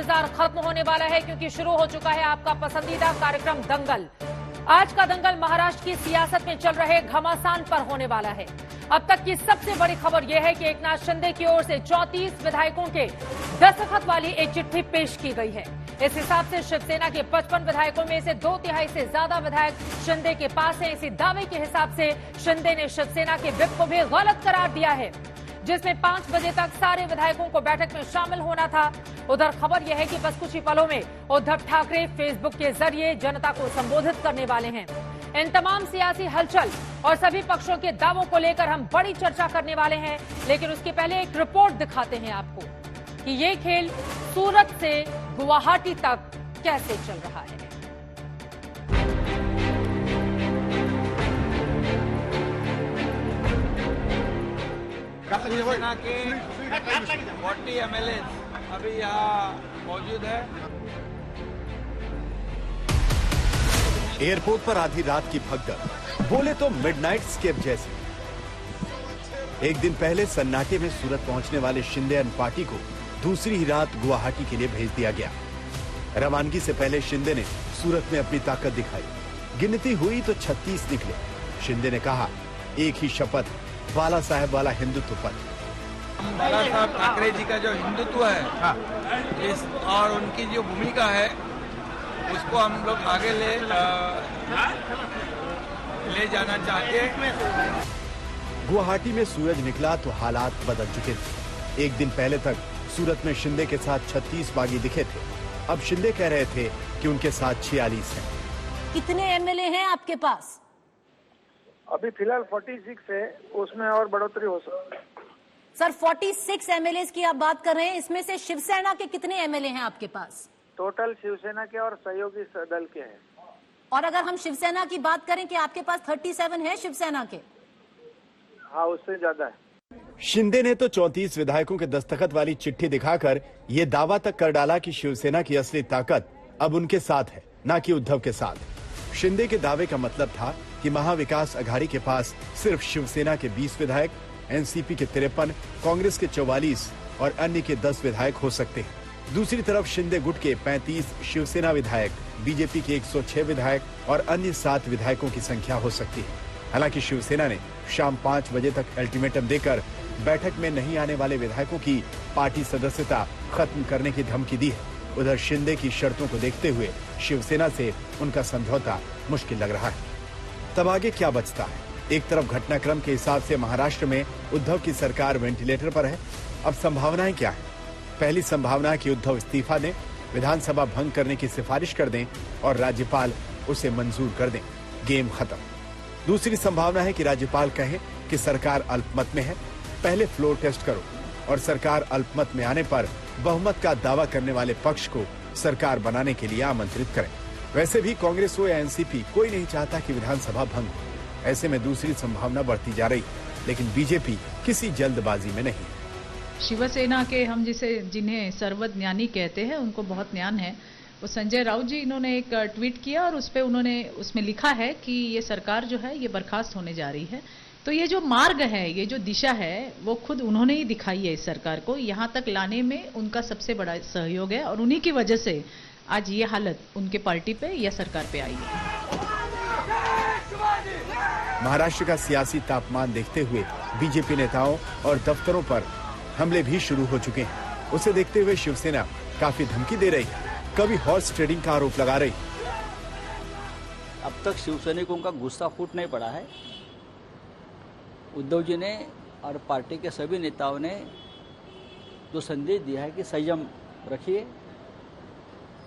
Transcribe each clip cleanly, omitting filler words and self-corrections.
इंतजार खत्म होने वाला है क्योंकि शुरू हो चुका है आपका पसंदीदा कार्यक्रम दंगल। आज का दंगल महाराष्ट्र की सियासत में चल रहे घमासान पर होने वाला है। अब तक की सबसे बड़ी खबर यह है कि एकनाथ शिंदे की ओर से 34 विधायकों के दस्तखत वाली एक चिट्ठी पेश की गई है। इस हिसाब से शिवसेना के 55 विधायकों में से 2/3 से ज्यादा विधायक शिंदे के पास हैं। इसी दावे के हिसाब से शिंदे ने शिवसेना के विप को भी गलत करार दिया है, जिसमें 5 बजे तक सारे विधायकों को बैठक में शामिल होना था। उधर खबर यह है कि बस कुछ ही पलों में उद्धव ठाकरे फेसबुक के जरिए जनता को संबोधित करने वाले हैं। इन तमाम सियासी हलचल और सभी पक्षों के दावों को लेकर हम बड़ी चर्चा करने वाले हैं, लेकिन उसके पहले एक रिपोर्ट दिखाते हैं आपको कि ये खेल सूरत से गुवाहाटी तक कैसे चल रहा है। शिवसेना के 40 MLA अभी यहाँ मौजूद है। एयरपोर्ट पर आधी रात की भगदड़, बोले तो मिडनाइट स्केप जैसी। एक दिन पहले सन्नाटे में सूरत पहुंचने वाले शिंदे एंड पार्टी को दूसरी ही रात गुवाहाटी के लिए भेज दिया गया। रवानगी से पहले शिंदे ने सूरत में अपनी ताकत दिखाई। गिनती हुई तो 36 निकले। शिंदे ने कहा, एक ही शपथ, बाला साहेब वाला हिंदुत्व पर। बाला साहब ठाकरे जी का जो हिंदुत्व है इस और उनकी जो भूमिका है उसको हम लोग आगे ले जाना चाहते हैं। गुवाहाटी में सूरज निकला तो हालात बदल चुके थे। एक दिन पहले तक सूरत में शिंदे के साथ 36 बागी दिखे थे। अब शिंदे कह रहे थे कि उनके साथ 46 हैं। कितने एमएलए हैं आपके पास? अभी फिलहाल 46 है, उसमें और बढ़ोतरी हो सकती है। सर 46 एमएलए की आप बात कर रहे हैं, इसमें से शिवसेना के कितने एमएलए हैं आपके पास? टोटल शिवसेना के और सहयोगी दल के हैं। और अगर हम शिवसेना की बात करें कि आपके पास 37 है शिवसेना के? हाँ, उससे ज्यादा है। शिंदे ने तो 34 विधायकों के दस्तखत वाली चिट्ठी दिखाकर ये दावा तक कर डाला कि शिवसेना की असली ताकत अब उनके साथ है, न कि उद्धव के साथ। शिंदे के दावे का मतलब था कि महाविकास अघाड़ी के पास सिर्फ शिवसेना के 20 विधायक, एनसीपी के 53, कांग्रेस के 44 और अन्य के 10 विधायक हो सकते हैं। दूसरी तरफ शिंदे गुट के 35 शिवसेना विधायक, बीजेपी के 106 विधायक और अन्य 7 विधायकों की संख्या हो सकती है। हालांकि शिवसेना ने शाम 5 बजे तक अल्टीमेटम देकर बैठक में नहीं आने वाले विधायकों की पार्टी सदस्यता खत्म करने की धमकी दी है। उधर शिंदे की शर्तों को देखते हुए शिवसेना से उनका समझौता मुश्किल लग रहा है। तब आगे क्या बचता है? एक तरफ घटनाक्रम के हिसाब से महाराष्ट्र में उद्धव की सरकार वेंटिलेटर पर है। अब संभावनाएं क्या है? पहली संभावना है कि उद्धव इस्तीफा दें, विधानसभा भंग करने की सिफारिश कर दें और राज्यपाल उसे मंजूर कर दें। गेम खत्म। दूसरी संभावना है कि राज्यपाल कहें कि सरकार अल्पमत में है, पहले फ्लोर टेस्ट करो और सरकार अल्पमत में आने पर बहुमत का दावा करने वाले पक्ष को सरकार बनाने के लिए आमंत्रित करें। वैसे भी कांग्रेस हो या एनसीपी, कोई नहीं चाहता कि विधानसभा भंग हो। ऐसे में दूसरी संभावना बढ़ती जा रही, लेकिन बीजेपी किसी जल्दबाजी में नहीं। शिवसेना के हम जिन्हें सर्वज्ञानी कहते हैं, उनको बहुत ज्ञान है। वो संजय राउत जी, इन्होंने एक ट्वीट किया और उसमें लिखा है कि ये सरकार जो है ये बर्खास्त होने जा रही है। तो ये जो मार्ग है, ये जो दिशा है, वो खुद उन्होंने ही दिखाई है इस सरकार को। यहाँ तक लाने में उनका सबसे बड़ा सहयोग है और उन्हीं की वजह से आज ये हालत उनके पार्टी पे या सरकार पे आई है। महाराष्ट्र का सियासी तापमान देखते हुए बीजेपी नेताओं और दफ्तरों पर हमले भी शुरू हो चुके हैं। उसे देखते हुए शिवसेना काफी धमकी दे रही है, कभी हॉर्स ट्रेडिंग का आरोप लगा रही। अब तक शिवसैनिकों का गुस्सा फूट नहीं पड़ा है। उद्धव जी ने और पार्टी के सभी नेताओं ने जो संदेश दिया है कि संयम रखिए,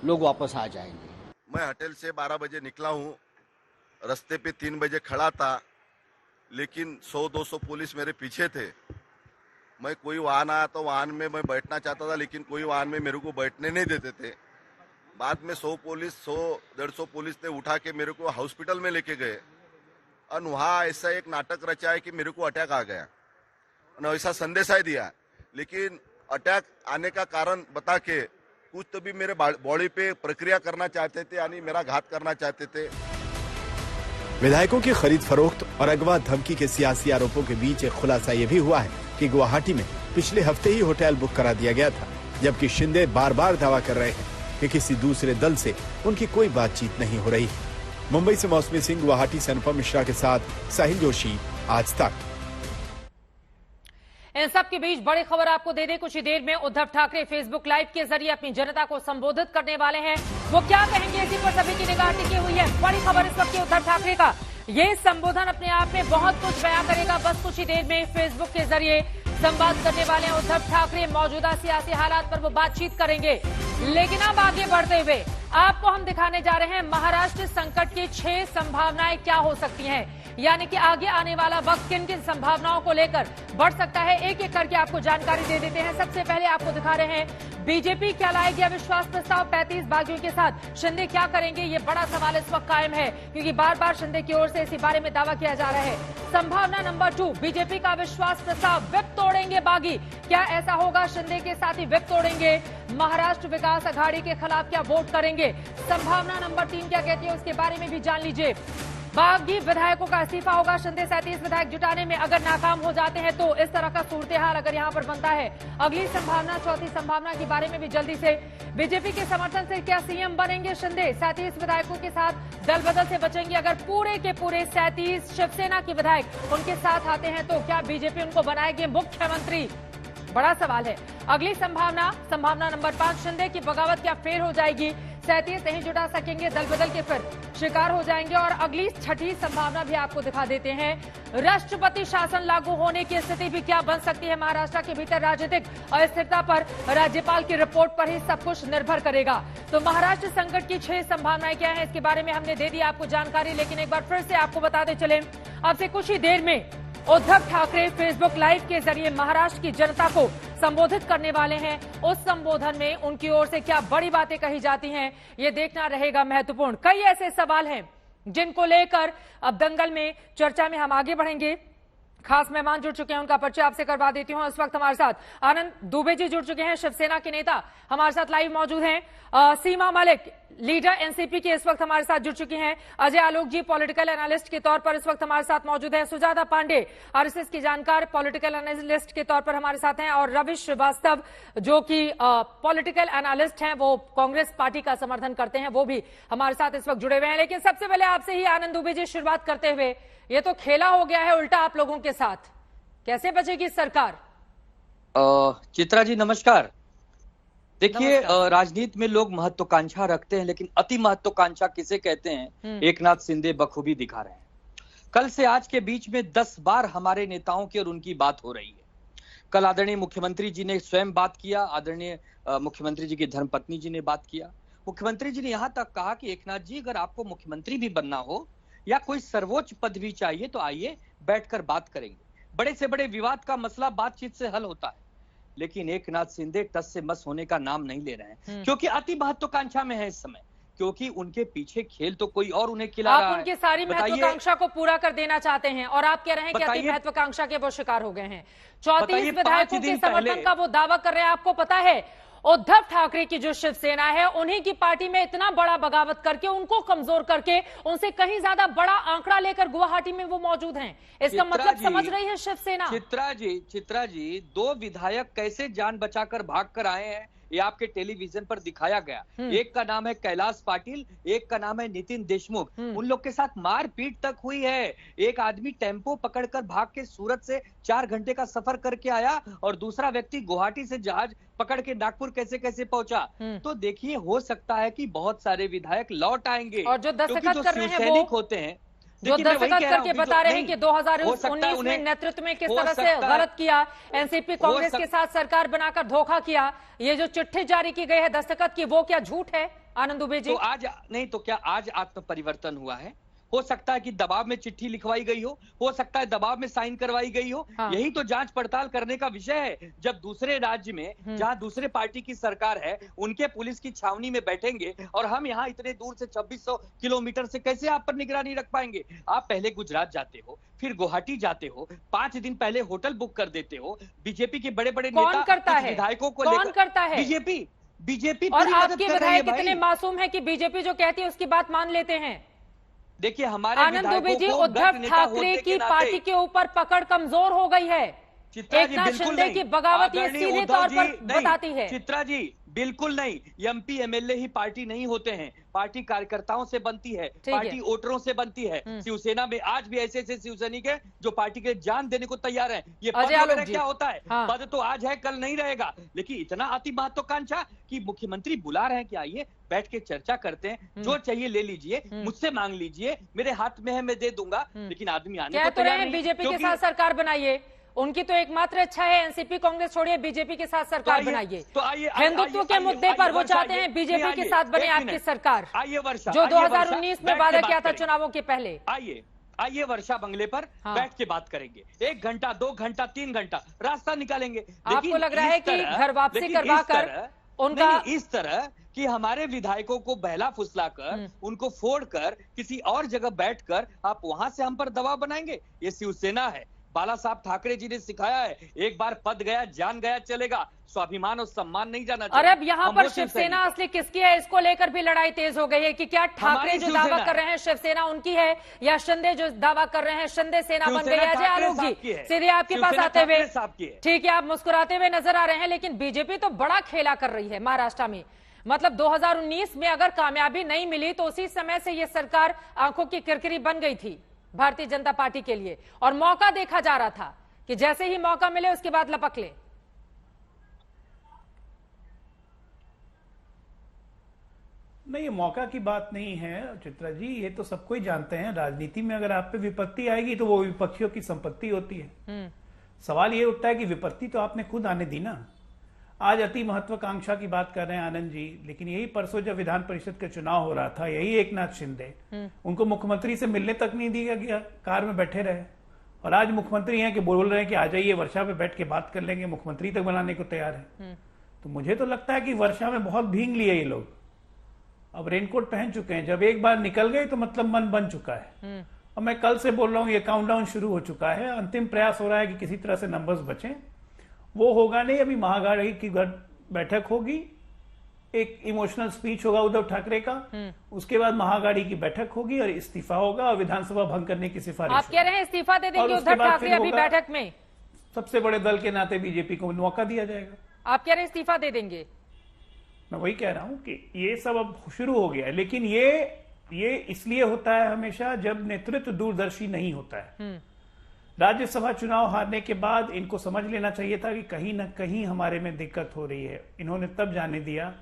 लोग वापस आ जाएंगे। मैं होटल से 12 बजे निकला हूँ, रास्ते पे 3 बजे खड़ा था, लेकिन 100-200 पुलिस मेरे पीछे थे। मैं कोई वाहन आया तो वाहन में मैं बैठना चाहता था, लेकिन कोई वाहन में मेरे को बैठने नहीं देते थे। बाद में 100-150 पुलिस ने उठा के मेरे को हॉस्पिटल में लेके गए और वहाँ ऐसा एक नाटक रचा है कि मेरे को अटैक आ गया और ऐसा संदेश ही दिया। लेकिन अटैक आने का कारण बता के कुछ तो भी मेरे बॉडी पे प्रक्रिया करना चाहते थे, यानी मेरा घात करना चाहते थे। विधायकों की खरीद फरोख्त और अगवा धमकी के सियासी आरोपों के बीच एक खुलासा ये भी हुआ है कि गुवाहाटी में पिछले हफ्ते ही होटल बुक करा दिया गया था। जबकि शिंदे बार बार दावा कर रहे हैं कि किसी दूसरे दल से उनकी कोई बातचीत नहीं हो रही। मुंबई से मौसमी सिंह, गुवाहाटी से अनुपम मिश्रा के साथ साहिल जोशी, आज तक। इन सब के बीच बड़ी खबर आपको दे दें, कुछ ही देर में उद्धव ठाकरे फेसबुक लाइव के जरिए अपनी जनता को संबोधित करने वाले हैं। वो क्या कहेंगे, इसी पर सभी की निगाह टिकी हुई है। बड़ी खबर इस वक्त की उद्धव ठाकरे का ये संबोधन अपने आप में बहुत कुछ बयां करेगा। बस कुछ ही देर में फेसबुक के जरिए संवाद करने वाले हैं उद्धव ठाकरे। मौजूदा सियासी हालात पर वो बातचीत करेंगे। लेकिन अब आगे बढ़ते हुए आपको हम दिखाने जा रहे हैं महाराष्ट्र संकट की 6 संभावनाएं क्या हो सकती हैं, यानी कि आगे आने वाला वक्त किन किन संभावनाओं को लेकर बढ़ सकता है। एक एक करके आपको जानकारी दे देते हैं। सबसे पहले आपको दिखा रहे हैं बीजेपी क्या लाएगी अविश्वास प्रस्ताव, 35 बागियों के साथ शिंदे क्या करेंगे, ये बड़ा सवाल इस वक्त कायम है, क्योंकि बार बार शिंदे की ओर से इसी बारे में दावा किया जा रहा है। संभावना नंबर 2, बीजेपी का अविश्वास प्रस्ताव, विप तोड़ेंगे बागी। क्या ऐसा होगा, शिंदे के साथ ही विप तोड़ेंगे, महाराष्ट्र विकास अघाड़ी के खिलाफ क्या वोट करेंगे। संभावना नंबर 3 क्या कहती है, उसके बारे में भी जान लीजिए। बागी विधायकों का इस्तीफा होगा, शिंदे 37 विधायक जुटाने में अगर नाकाम हो जाते हैं तो इस तरह का सूरत हाल अगर यहां पर बनता है। अगली संभावना, चौथी संभावना के बारे में भी जल्दी से, बीजेपी के समर्थन से क्या सीएम बनेंगे शिंदे, 37 विधायकों के साथ दल बदल से बचेंगे। अगर पूरे के पूरे 37 शिवसेना के विधायक उनके साथ आते हैं तो क्या बीजेपी उनको बनाएगी मुख्यमंत्री, बड़ा सवाल है। अगली संभावना नंबर 5, शिंदे की बगावत क्या फेल हो जाएगी, 37 नहीं जुटा सकेंगे, दल बदल के फिर शिकार हो जाएंगे। और अगली छठी संभावना भी आपको दिखा देते हैं, राष्ट्रपति शासन लागू होने की स्थिति भी क्या बन सकती है। महाराष्ट्र के भीतर राजनीतिक अस्थिरता पर राज्यपाल की रिपोर्ट पर ही सब कुछ निर्भर करेगा। तो महाराष्ट्र संकट की 6 संभावनाएं क्या है, इसके बारे में हमने दे दी आपको जानकारी। लेकिन एक बार फिर से आपको बताते चले, अब से कुछ ही देर में उद्धव ठाकरे फेसबुक लाइव के जरिए महाराष्ट्र की जनता को संबोधित करने वाले हैं। उस संबोधन में उनकी ओर से क्या बड़ी बातें कही जाती हैं, ये देखना रहेगा महत्वपूर्ण। कई ऐसे सवाल हैं जिनको लेकर अब दंगल में चर्चा में हम आगे बढ़ेंगे। खास मेहमान जुड़ चुके हैं, उनका परिचय आपसे करवा देती हूं। इस वक्त हमारे साथ आनंद दुबे जी जुड़ चुके हैं, शिवसेना के नेता हमारे साथ लाइव मौजूद हैं। सीमा मलिक, लीडर एनसीपी के, इस वक्त हमारे साथ जुड़ चुकी हैं। अजय आलोक जी, पॉलिटिकल एनालिस्ट के तौर पर इस वक्त हमारे साथ मौजूद हैं। सुजाता पांडे, आरएसएस की जानकार, पॉलिटिकल एनालिस्ट के तौर पर हमारे साथ हैं। और रवि श्रीवास्तव जो कि पॉलिटिकल एनालिस्ट हैं, वो कांग्रेस पार्टी का समर्थन करते हैं, वो भी हमारे साथ इस वक्त जुड़े हुए हैं। लेकिन सबसे पहले आपसे ही आनंद दुबे जी शुरुआत करते हुए, ये तो खेला हो गया है उल्टा आप लोगों के साथ, कैसे बचेगी सरकार? चित्रा जी नमस्कार। देखिए, राजनीति में लोग महत्वाकांक्षा रखते हैं, लेकिन अति महत्वाकांक्षा किसे कहते हैं, एकनाथ शिंदे बखूबी दिखा रहे हैं। कल से आज के बीच में 10 बार हमारे नेताओं की और उनकी बात हो रही है। कल आदरणीय मुख्यमंत्री जी ने स्वयं बात किया, आदरणीय मुख्यमंत्री जी की धर्मपत्नी जी ने बात किया। मुख्यमंत्री जी ने यहां तक कहा कि एकनाथ जी, अगर आपको मुख्यमंत्री भी बनना हो या कोई सर्वोच्च पद भी चाहिए तो आइए, बैठकर बात करेंगे। बड़े से बड़े विवाद का मसला बातचीत से हल होता है। लेकिन एकनाथ शिंदे टस से मस होने का नाम नहीं ले रहे हैं, क्योंकि अति महत्वाकांक्षा में है इस समय, क्योंकि उनके पीछे खेल तो कोई और उन्हें खिला रहा है। आप उनकी सारी महत्वाकांक्षा को पूरा कर देना चाहते हैं और आप कह रहे हैं कि अति महत्वाकांक्षा के वो शिकार हो गए हैं। 34 विधायकों के समर्थन का वो दावा कर रहे हैं। आपको पता है उद्धव ठाकरे की जो शिवसेना है, उन्हीं की पार्टी में इतना बड़ा बगावत करके, उनको कमजोर करके, उनसे कहीं ज्यादा बड़ा आंकड़ा लेकर गुवाहाटी में वो मौजूद हैं। इसका मतलब समझ रही है शिवसेना। चित्रा जी 2 विधायक कैसे जान बचाकर भाग कर आए हैं, ये आपके टेलीविजन पर दिखाया गया। एक का नाम है कैलाश पाटिल, एक का नाम है नितिन देशमुख। उन लोग के साथ मारपीट तक हुई है। एक आदमी टेम्पो पकड़कर भाग के सूरत से 4 घंटे का सफर करके आया और दूसरा व्यक्ति गुवाहाटी से जहाज पकड़ के नागपुर कैसे कैसे पहुंचा। तो देखिए, हो सकता है कि बहुत सारे विधायक लौट आएंगे और जो दस्तखत कर रहे हैं, वो होते हैं, जो दस्तखत करके बता रहे हैं कि 2019 में नेतृत्व में किस तरह से गलत किया, एनसीपी कांग्रेस के साथ सरकार बनाकर धोखा किया। ये जो चिट्ठी जारी की गई है दस्तखत की, वो क्या झूठ है आनंद दुबे जी? तो आज नहीं तो क्या आज आत्म परिवर्तन हुआ है? हो सकता है कि दबाव में चिट्ठी लिखवाई गई हो सकता है दबाव में साइन करवाई गई हो। यही तो जांच पड़ताल करने का विषय है। जब दूसरे राज्य में, जहां दूसरे पार्टी की सरकार है, उनके पुलिस की छावनी में बैठेंगे और हम यहाँ इतने दूर से 2600 किलोमीटर से कैसे आप पर निगरानी रख पाएंगे? आप पहले गुजरात जाते हो, फिर गुवाहाटी जाते हो, 5 दिन पहले होटल बुक कर देते हो। बीजेपी के बड़े बड़े नेता करता है, विधायकों को कौन करता है? बीजेपी। और आपके विधायक इतने मासूम है कि बीजेपी जो कहती है उसकी बात मान लेते हैं। देखिए, हमारे आनंद दुबे जी, उद्धव ठाकरे की पार्टी के ऊपर पकड़ कमजोर हो गई है। चित्रा जी एकनाथ बिल्कुल शिंदे नहीं। की बगावत ये आदरणीय सीधे उद्धव तौर जी, पर नहीं, बताती है। चित्रा जी बिल्कुल नहीं, एमपी एमएलए ही पार्टी नहीं होते हैं, पार्टी कार्यकर्ताओं से बनती है, पार्टी वोटरों से बनती है। शिवसेना में आज भी ऐसे ऐसे शिवसैनिक है जो पार्टी के जान देने को तैयार है। ये पद वगैरह क्या होता है? पद तो आज है कल नहीं रहेगा, लेकिन इतना अति महत्वाकांक्षा कि मुख्यमंत्री बुला रहे हैं कि आइए बैठ के चर्चा करते हैं, जो चाहिए ले लीजिए, मुझसे मांग लीजिए, मेरे हाथ में है मैं दे दूंगा, लेकिन आदमी आने को तैयार नहीं। बीजेपी के साथ सरकार बनाइए, उनकी तो एकमात्र इच्छा है एनसीपी कांग्रेस छोड़िए बीजेपी के साथ सरकार बनाइए। तो आइए हिंदुत्व के मुद्दे पर वो चाहते हैं बीजेपी के साथ बने आपकी सरकार, आइए वर्षा, जो 2019 में वादा किया था चुनावों के पहले। आइए वर्षा बंगले पर बैठ के बात करेंगे, 1 घंटा 2 घंटा 3 घंटा रास्ता निकालेंगे। आपको लग रहा है कि घर वापसी करवा कर उनका इस तरह कि हमारे विधायकों को बहला फुसलाकर उनको फोड़कर किसी और जगह बैठकर आप वहां से हम पर दबाव बनाएंगे? ये शिवसेना है। बाला साहब ठाकरे जी ने सिखाया है, एक बार पद गया जान गया चलेगा, स्वाभिमान और सम्मान नहीं जाना चाहिए। और अब यहाँ पर शिवसेना असली किसकी है, इसको लेकर भी लड़ाई तेज हो गई है कि क्या ठाकरे जो दावा कर रहे हैं शिवसेना उनकी है या शिंदे जो दावा कर रहे हैं शिंदे सेना बन गई है। अजय आलोक जी सीधे आपके पास आते हुए, ठीक है आप मुस्कुराते हुए नजर आ रहे हैं, लेकिन बीजेपी तो बड़ा खेला कर रही है महाराष्ट्र में। मतलब 2019 में अगर कामयाबी नहीं मिली तो उसी समय से ये सरकार आंखों की किरकिरी बन गई थी भारतीय जनता पार्टी के लिए, और मौका देखा जा रहा था कि जैसे ही मौका मिले उसके बाद लपक ले। नहीं, ये मौका की बात नहीं है चित्रा जी, ये तो सबको ही जानते हैं। राजनीति में अगर आप पे विपत्ति आएगी तो वो विपक्षियों की संपत्ति होती है। सवाल ये उठता है कि विपत्ति तो आपने खुद आने दी ना। आज अति महत्वाकांक्षा की बात कर रहे हैं आनंद जी, लेकिन यही परसों जब विधान परिषद का चुनाव हो रहा था, यही एकनाथ शिंदे उनको मुख्यमंत्री से मिलने तक नहीं दिया गया, कार में बैठे रहे। और आज मुख्यमंत्री हैं कि बोल रहे हैं कि आ जाइए वर्षा पे बैठ के बात कर लेंगे, मुख्यमंत्री तक बनाने को तैयार है। तो मुझे तो लगता है कि वर्षा में बहुत भीग लिए ये लोग, अब रेनकोट पहन चुके हैं। जब एक बार निकल गए तो मतलब मन बन चुका है। और मैं कल से बोल रहा हूं, ये काउंटडाउन शुरू हो चुका है। अंतिम प्रयास हो रहा है कि किसी तरह से नंबर्स बचें। वो होगा नहीं, अभी महागठबंधन की बैठक होगी, एक इमोशनल स्पीच होगा उद्धव ठाकरे का, उसके बाद महागठबंधन की बैठक होगी और इस्तीफा होगा और विधानसभा भंग करने की सिफारिश। आप कह रहे हैं इस्तीफा दे देंगे उद्धव ठाकरे अभी बैठक में? सबसे बड़े दल के नाते बीजेपी को मौका दिया जाएगा। आप कह रहे हैं इस्तीफा दे देंगे? मैं वही कह रहा हूं कि ये सब अब शुरू हो गया है, लेकिन ये इसलिए होता है हमेशा जब नेतृत्व दूरदर्शी नहीं होता है। राज्यसभा चुनाव हारने के बाद इनको समझ लेना चाहिए था कि कहीं ना कहीं हमारे में दिक्कत हो रही है। इन्होंने तब जाने दिया,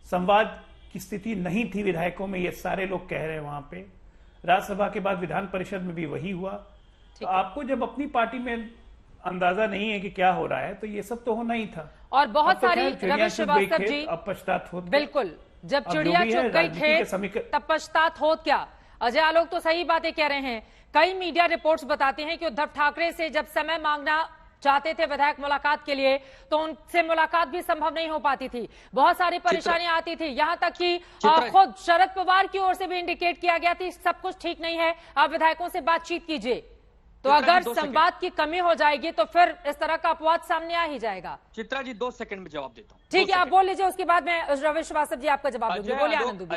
संवाद की स्थिति नहीं थी विधायकों में, ये सारे लोग कह रहे हैं वहां पे। राज्यसभा के बाद विधान परिषद में भी वही हुआ। तो आपको जब अपनी पार्टी में अंदाजा नहीं है कि क्या हो रहा है, तो ये सब तो होना ही था। और बहुत सारी रवि श्रीवास्तव जी अब पश्चात होत, बिल्कुल, जब चिड़िया चुग गई खेत तब पश्चात होत क्या। अजय आलोक तो सही बातें कह रहे हैं। कई मीडिया रिपोर्ट्स बताते हैं कि उद्धव ठाकरे से जब समय मांगना चाहते थे विधायक मुलाकात के लिए, तो उनसे मुलाकात भी संभव नहीं हो पाती थी, बहुत सारी परेशानियां आती थी, यहां तक कि खुद शरद पवार की ओर से भी इंडिकेट किया गया था सब कुछ ठीक नहीं है, आप विधायकों से बातचीत कीजिए। तो अगर संवाद की कमी हो जाएगी तो फिर इस तरह का अपवाद सामने आ ही जाएगा। चित्रा जी 2 सेकंड में जवाब देता हूँ। ठीक है, आप बोल लीजिए, उसके बाद मैं रवि श्रीवास्तव जी आपका जवाब दूंगी। बोलिए आनंद दुबे।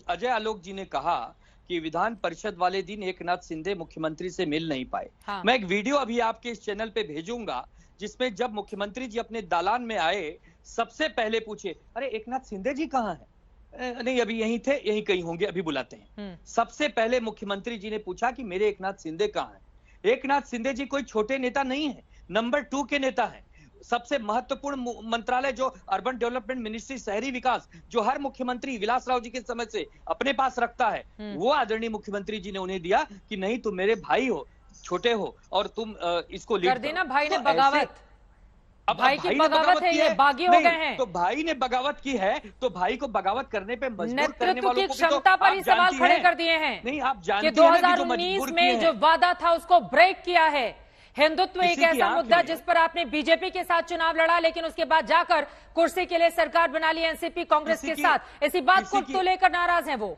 अजय आलोक जी ने कहा कि विधान परिषद वाले दिन एकनाथ शिंदे मुख्यमंत्री से मिल नहीं पाए। हाँ। मैं एक वीडियो अभी आपके इस चैनल पे भेजूंगा जिसमें जब मुख्यमंत्री जी अपने दालान में आए, सबसे पहले पूछे अरे एकनाथ शिंदे जी कहाँ हैं? नहीं अभी यहीं थे, यहीं कहीं होंगे, अभी बुलाते हैं। सबसे पहले मुख्यमंत्री जी ने पूछा कि मेरे एकनाथ शिंदे कहाँ हैं? एकनाथ शिंदे जी कोई छोटे नेता नहीं है, नंबर 2 के नेता हैं। सबसे महत्वपूर्ण मंत्रालय जो अर्बन डेवलपमेंट मिनिस्ट्री, शहरी विकास, जो हर मुख्यमंत्री विलासराव जी के समय से अपने पास रखता है, वो आदरणीय मुख्यमंत्री जी ने उन्हें दिया कि नहीं तुम मेरे भाई हो, छोटे हो और तुम इसको लीड कर देना। भाई ने बगावत, अब भाई की बगावत है, ये बागी हो गए हैं। तो भाई ने बगावत की है तो भाई को बगावत करने पे मजबूर करने वालों को क्षमता पर ही सवाल खड़े कर दिए हैं। नहीं आप जानते हैं 2019 में जो वादा था उसको ब्रेक किया है। हिंदुत्व एक ऐसा मुद्दा जिस पर आपने बीजेपी के साथ चुनाव लड़ा, लेकिन उसके बाद जाकर कुर्सी के लिए सरकार बना ली एनसीपी कांग्रेस के साथ। इसी बात को तो लेकर नाराज हैं वो।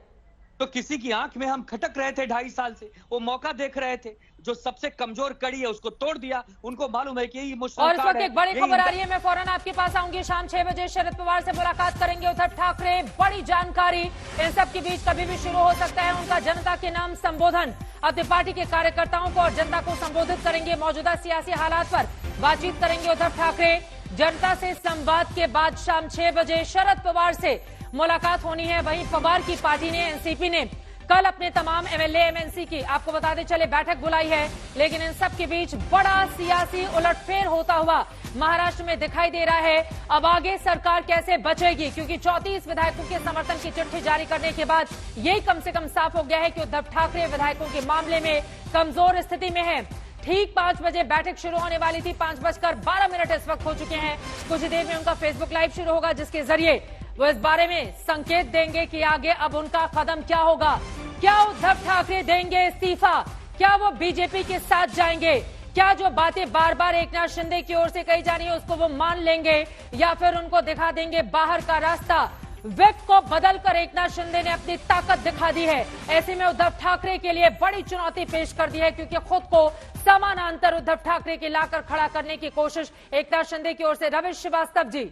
तो किसी की आंख में हम खटक रहे थे 2.5 साल से, वो मौका देख रहे थे, जो सबसे कमजोर कड़ी है उसको तोड़ दिया। उनको मालूम है कि यही मुश्किल। और इस वक्त एक बड़ी खबर आ रही है, मैं फौरन आपके पास आऊंगी। शाम 6 बजे शरद पवार से मुलाकात करेंगे उद्धव ठाकरे। बड़ी जानकारी इन सब के बीच कभी भी शुरू हो सकता है उनका जनता के नाम संबोधन। अपनी पार्टी के कार्यकर्ताओं को और जनता को संबोधित करेंगे। मौजूदा सियासी हालात पर बातचीत करेंगे उद्धव ठाकरे। जनता से संवाद के बाद शाम 6 बजे शरद पवार से मुलाकात होनी है। वहीं पवार की पार्टी ने, एनसीपी ने कल अपने तमाम एमएलए एमएनसी की, आपको बताते चले, बैठक बुलाई है। लेकिन इन सब के बीच बड़ा सियासी उलटफेर होता हुआ महाराष्ट्र में दिखाई दे रहा है। अब आगे सरकार कैसे बचेगी, क्योंकि 34 विधायकों के समर्थन की चिट्ठी जारी करने के बाद यही कम से कम साफ हो गया है कि उद्धव ठाकरे विधायकों के मामले में कमजोर स्थिति में है। ठीक 5 बजे बैठक शुरू होने वाली थी, 5:12 इस वक्त हो चुके हैं। कुछ ही देर में उनका फेसबुक लाइव शुरू होगा, जिसके जरिए वो इस बारे में संकेत देंगे कि आगे अब उनका कदम क्या होगा। क्या उद्धव ठाकरे देंगे इस्तीफा? क्या वो बीजेपी के साथ जाएंगे? क्या जो बातें बार बार एकनाथ शिंदे की ओर से कही जा रही है उसको वो मान लेंगे, या फिर उनको दिखा देंगे बाहर का रास्ता? विप को बदलकर एकनाथ शिंदे ने अपनी ताकत दिखा दी है। ऐसे में उद्धव ठाकरे के लिए बड़ी चुनौती पेश कर दी है, क्योंकि खुद को समानांतर उद्धव ठाकरे के लाकर खड़ा करने की कोशिश एकनाथ शिंदे की ओर से। रविश श्रीवास्तव जी,